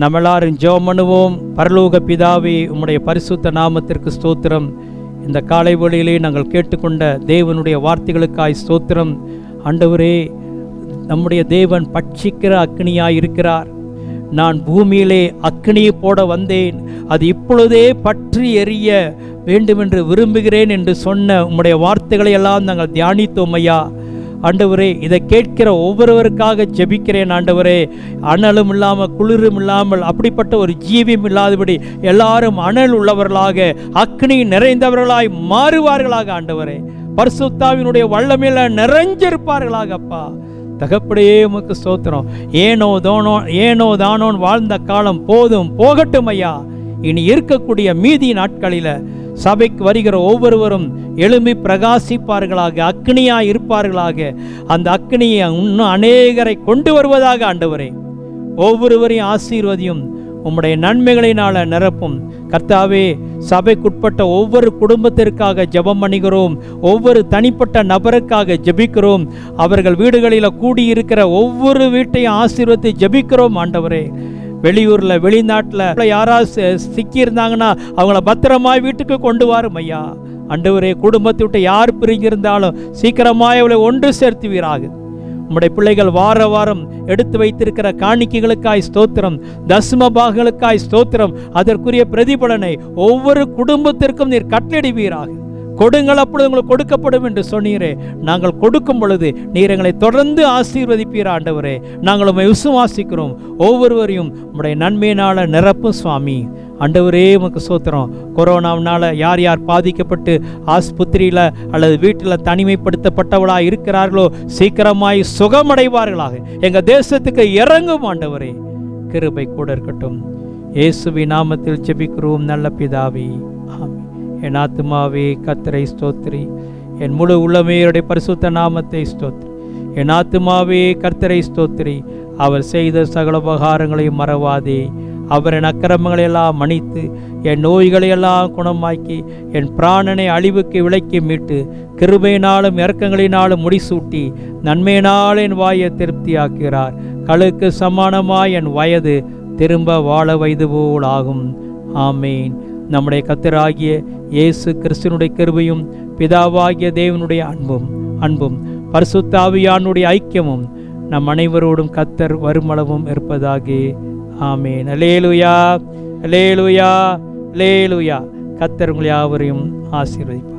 நம்ம எல்லாரும் ஜெபம் பண்ணுவோம். பரலோக பிதாவே, உம்முடைய பரிசுத்த நாமத்திற்கு ஸ்தோத்திரம். இந்த காலை வேளையிலே நாங்கள் கேட்டுக்கொண்ட தேவனுடைய வார்த்தைகளுக்காய் ஸ்தோத்திரம். ஆண்டவரே, நம்முடைய தேவன் பட்சிக்கிற அக்கினியாய் இருக்கிறார். நான் பூமியிலே அக்கினியை போட வந்தேன், அது இப்பொழுதே பற்றி எரிய வேண்டுமென்று விரும்புகிறேன் என்று சொன்ன உம்முடைய வார்த்தைகளை எல்லாம் நாங்கள் தியானித்தோம் ஐயா. ஆண்டவரே, இதை கேட்கிற ஒவ்வொருவருக்காக ஜெபிக்கிறேன் ஆண்டவரே. அனலும் இல்லாமல் குளிரும் இல்லாமல் அப்படிப்பட்ட ஒரு ஜீவியம் இல்லாதபடி எல்லாரும் அனல் உள்ளவர்களாக, அக்னி நிறைந்தவர்களாய் மாறுவார்களாக ஆண்டவரே. பரிசுத்தாவினுடைய வல்லமையில நிறைஞ்சிருப்பார்களாக அப்பா. தகப்படையே உமக்கு ஸ்தோத்திரம். ஏனோ தானோன் வாழ்ந்த காலம் போதும், போகட்டும் ஐயா. இனி இருக்கக்கூடிய மீதி நாட்களில் சபைக்கு வருகிற ஒவ்வொருவரும் எழும்பி பிரகாசிப்பார்களாக, அக்னியாய் இருப்பார்களாக. அந்த அக்னியை இன்னும் அநேகரை கொண்டு வருவதாக ஆண்டவரே. ஒவ்வொருவரையும் ஆசீர்வதியும், உம்முடைய நன்மைகளினால நிரப்பும் கர்த்தாவே. சபைக்குட்பட்ட ஒவ்வொரு குடும்பத்திற்காக ஜெபம் பண்ணுகிறோம், ஒவ்வொரு தனிப்பட்ட நபருக்காக ஜெபிக்கிறோம். அவர்கள் வீடுகளில் கூடியிருக்கிற ஒவ்வொரு வீட்டையும் ஆசீர்வதித்து ஜெபிக்கிறோம் ஆண்டவரே. வெளியூரில் வெளிநாட்டில் யாராவது சிக்கியிருந்தாங்கன்னா அவங்கள பத்திரமாய் வீட்டுக்கு கொண்டு வரும் ஐயா. ஆண்டவரே, குடும்பத்தை விட்டு யார் பிரிஞ்சிருந்தாலும் சீக்கிரமாய் அவளை ஒன்று சேர்த்துவீராக. உம்முடைய பிள்ளைகள் வார வாரம் எடுத்து வைத்திருக்கிற காணிக்கைகளுக்காய் ஸ்தோத்திரம், தசம பாகங்களுக்காய் ஸ்தோத்திரம். அதற்குரிய பிரதிபலனை ஒவ்வொரு குடும்பத்திற்கும் நீர் கட்டளையிடுவீராக. கொடுங்கள், அப்பொழுது உங்களுக்கு கொடுக்கப்படும் என்று சொன்னீரே. நாங்கள் கொடுக்கும் பொழுது நீர் எங்களை தொடர்ந்து ஆசீர்வதிப்பீர் ஆண்டவரே. நாங்கள் உம்மை விசுவாசிக்கிறோம். ஒவ்வொருவரையும் உம்முடைய நன்மையினால நிரப்பும் சுவாமி. ஆண்டவரே, உமக்கு ஸ்தோத்திரம். கொரோனாவினால யார் யார் பாதிக்கப்பட்டு ஆஸ்பத்திரியில் அல்லது வீட்டில் தனிமைப்படுத்தப்பட்டவளாக இருக்கிறார்களோ சீக்கிரமாய் சுகமடைவார்களாக. எங்கள் தேசத்துக்கு இறங்கும் ஆண்டவரே. கிருபை கூட இருக்கட்டும். இயேசுவின் நாமத்தில் ஜெபிக்கிறோம் நல்ல பிதாவே, ஆமென். என் ஆத்துமாவே கர்த்தரை ஸ்தோத்திரி, என் முழு உள்ளமையுடைய பரிசுத்த நாமத்தை ஸ்தோத்திரி. என் ஆத்துமாவே கர்த்தரை ஸ்தோத்திரி, அவர் செய்த சகல உபகாரங்களையும் மறவாதே. அவர் என் அக்கிரமங்களையெல்லாம் மன்னித்து என் நோய்களையெல்லாம் குணமாக்கி என் பிராணனை அழிவுக்கு விலக்கி மீட்டு கிருபையினாலும் இரக்கங்களினாலும் முடிசூட்டி நன்மையினால் என் வாயை திருப்தியாக்குகிறார். கழுக்கு சமானமாய் என் வயது திரும்ப வாழ வைது போல் ஆகும். ஆமேன். நம்முடைய கர்த்தராகிய இயேசு கிறிஸ்துவினுடைய கிருபையும் பிதாவாகிய தேவனுடைய அன்பும் பரிசுத்த ஆவியானுடைய ஐக்கியமும் நம் அனைவரோடும் கர்த்தர் வருமளவும் இருப்பதாக. ஆமேன். அல்லேலூயா, அல்லேலூயா, அல்லேலூயா. கர்த்தர் உங்களை யாவரையும் ஆசீர்வதிப்பார்.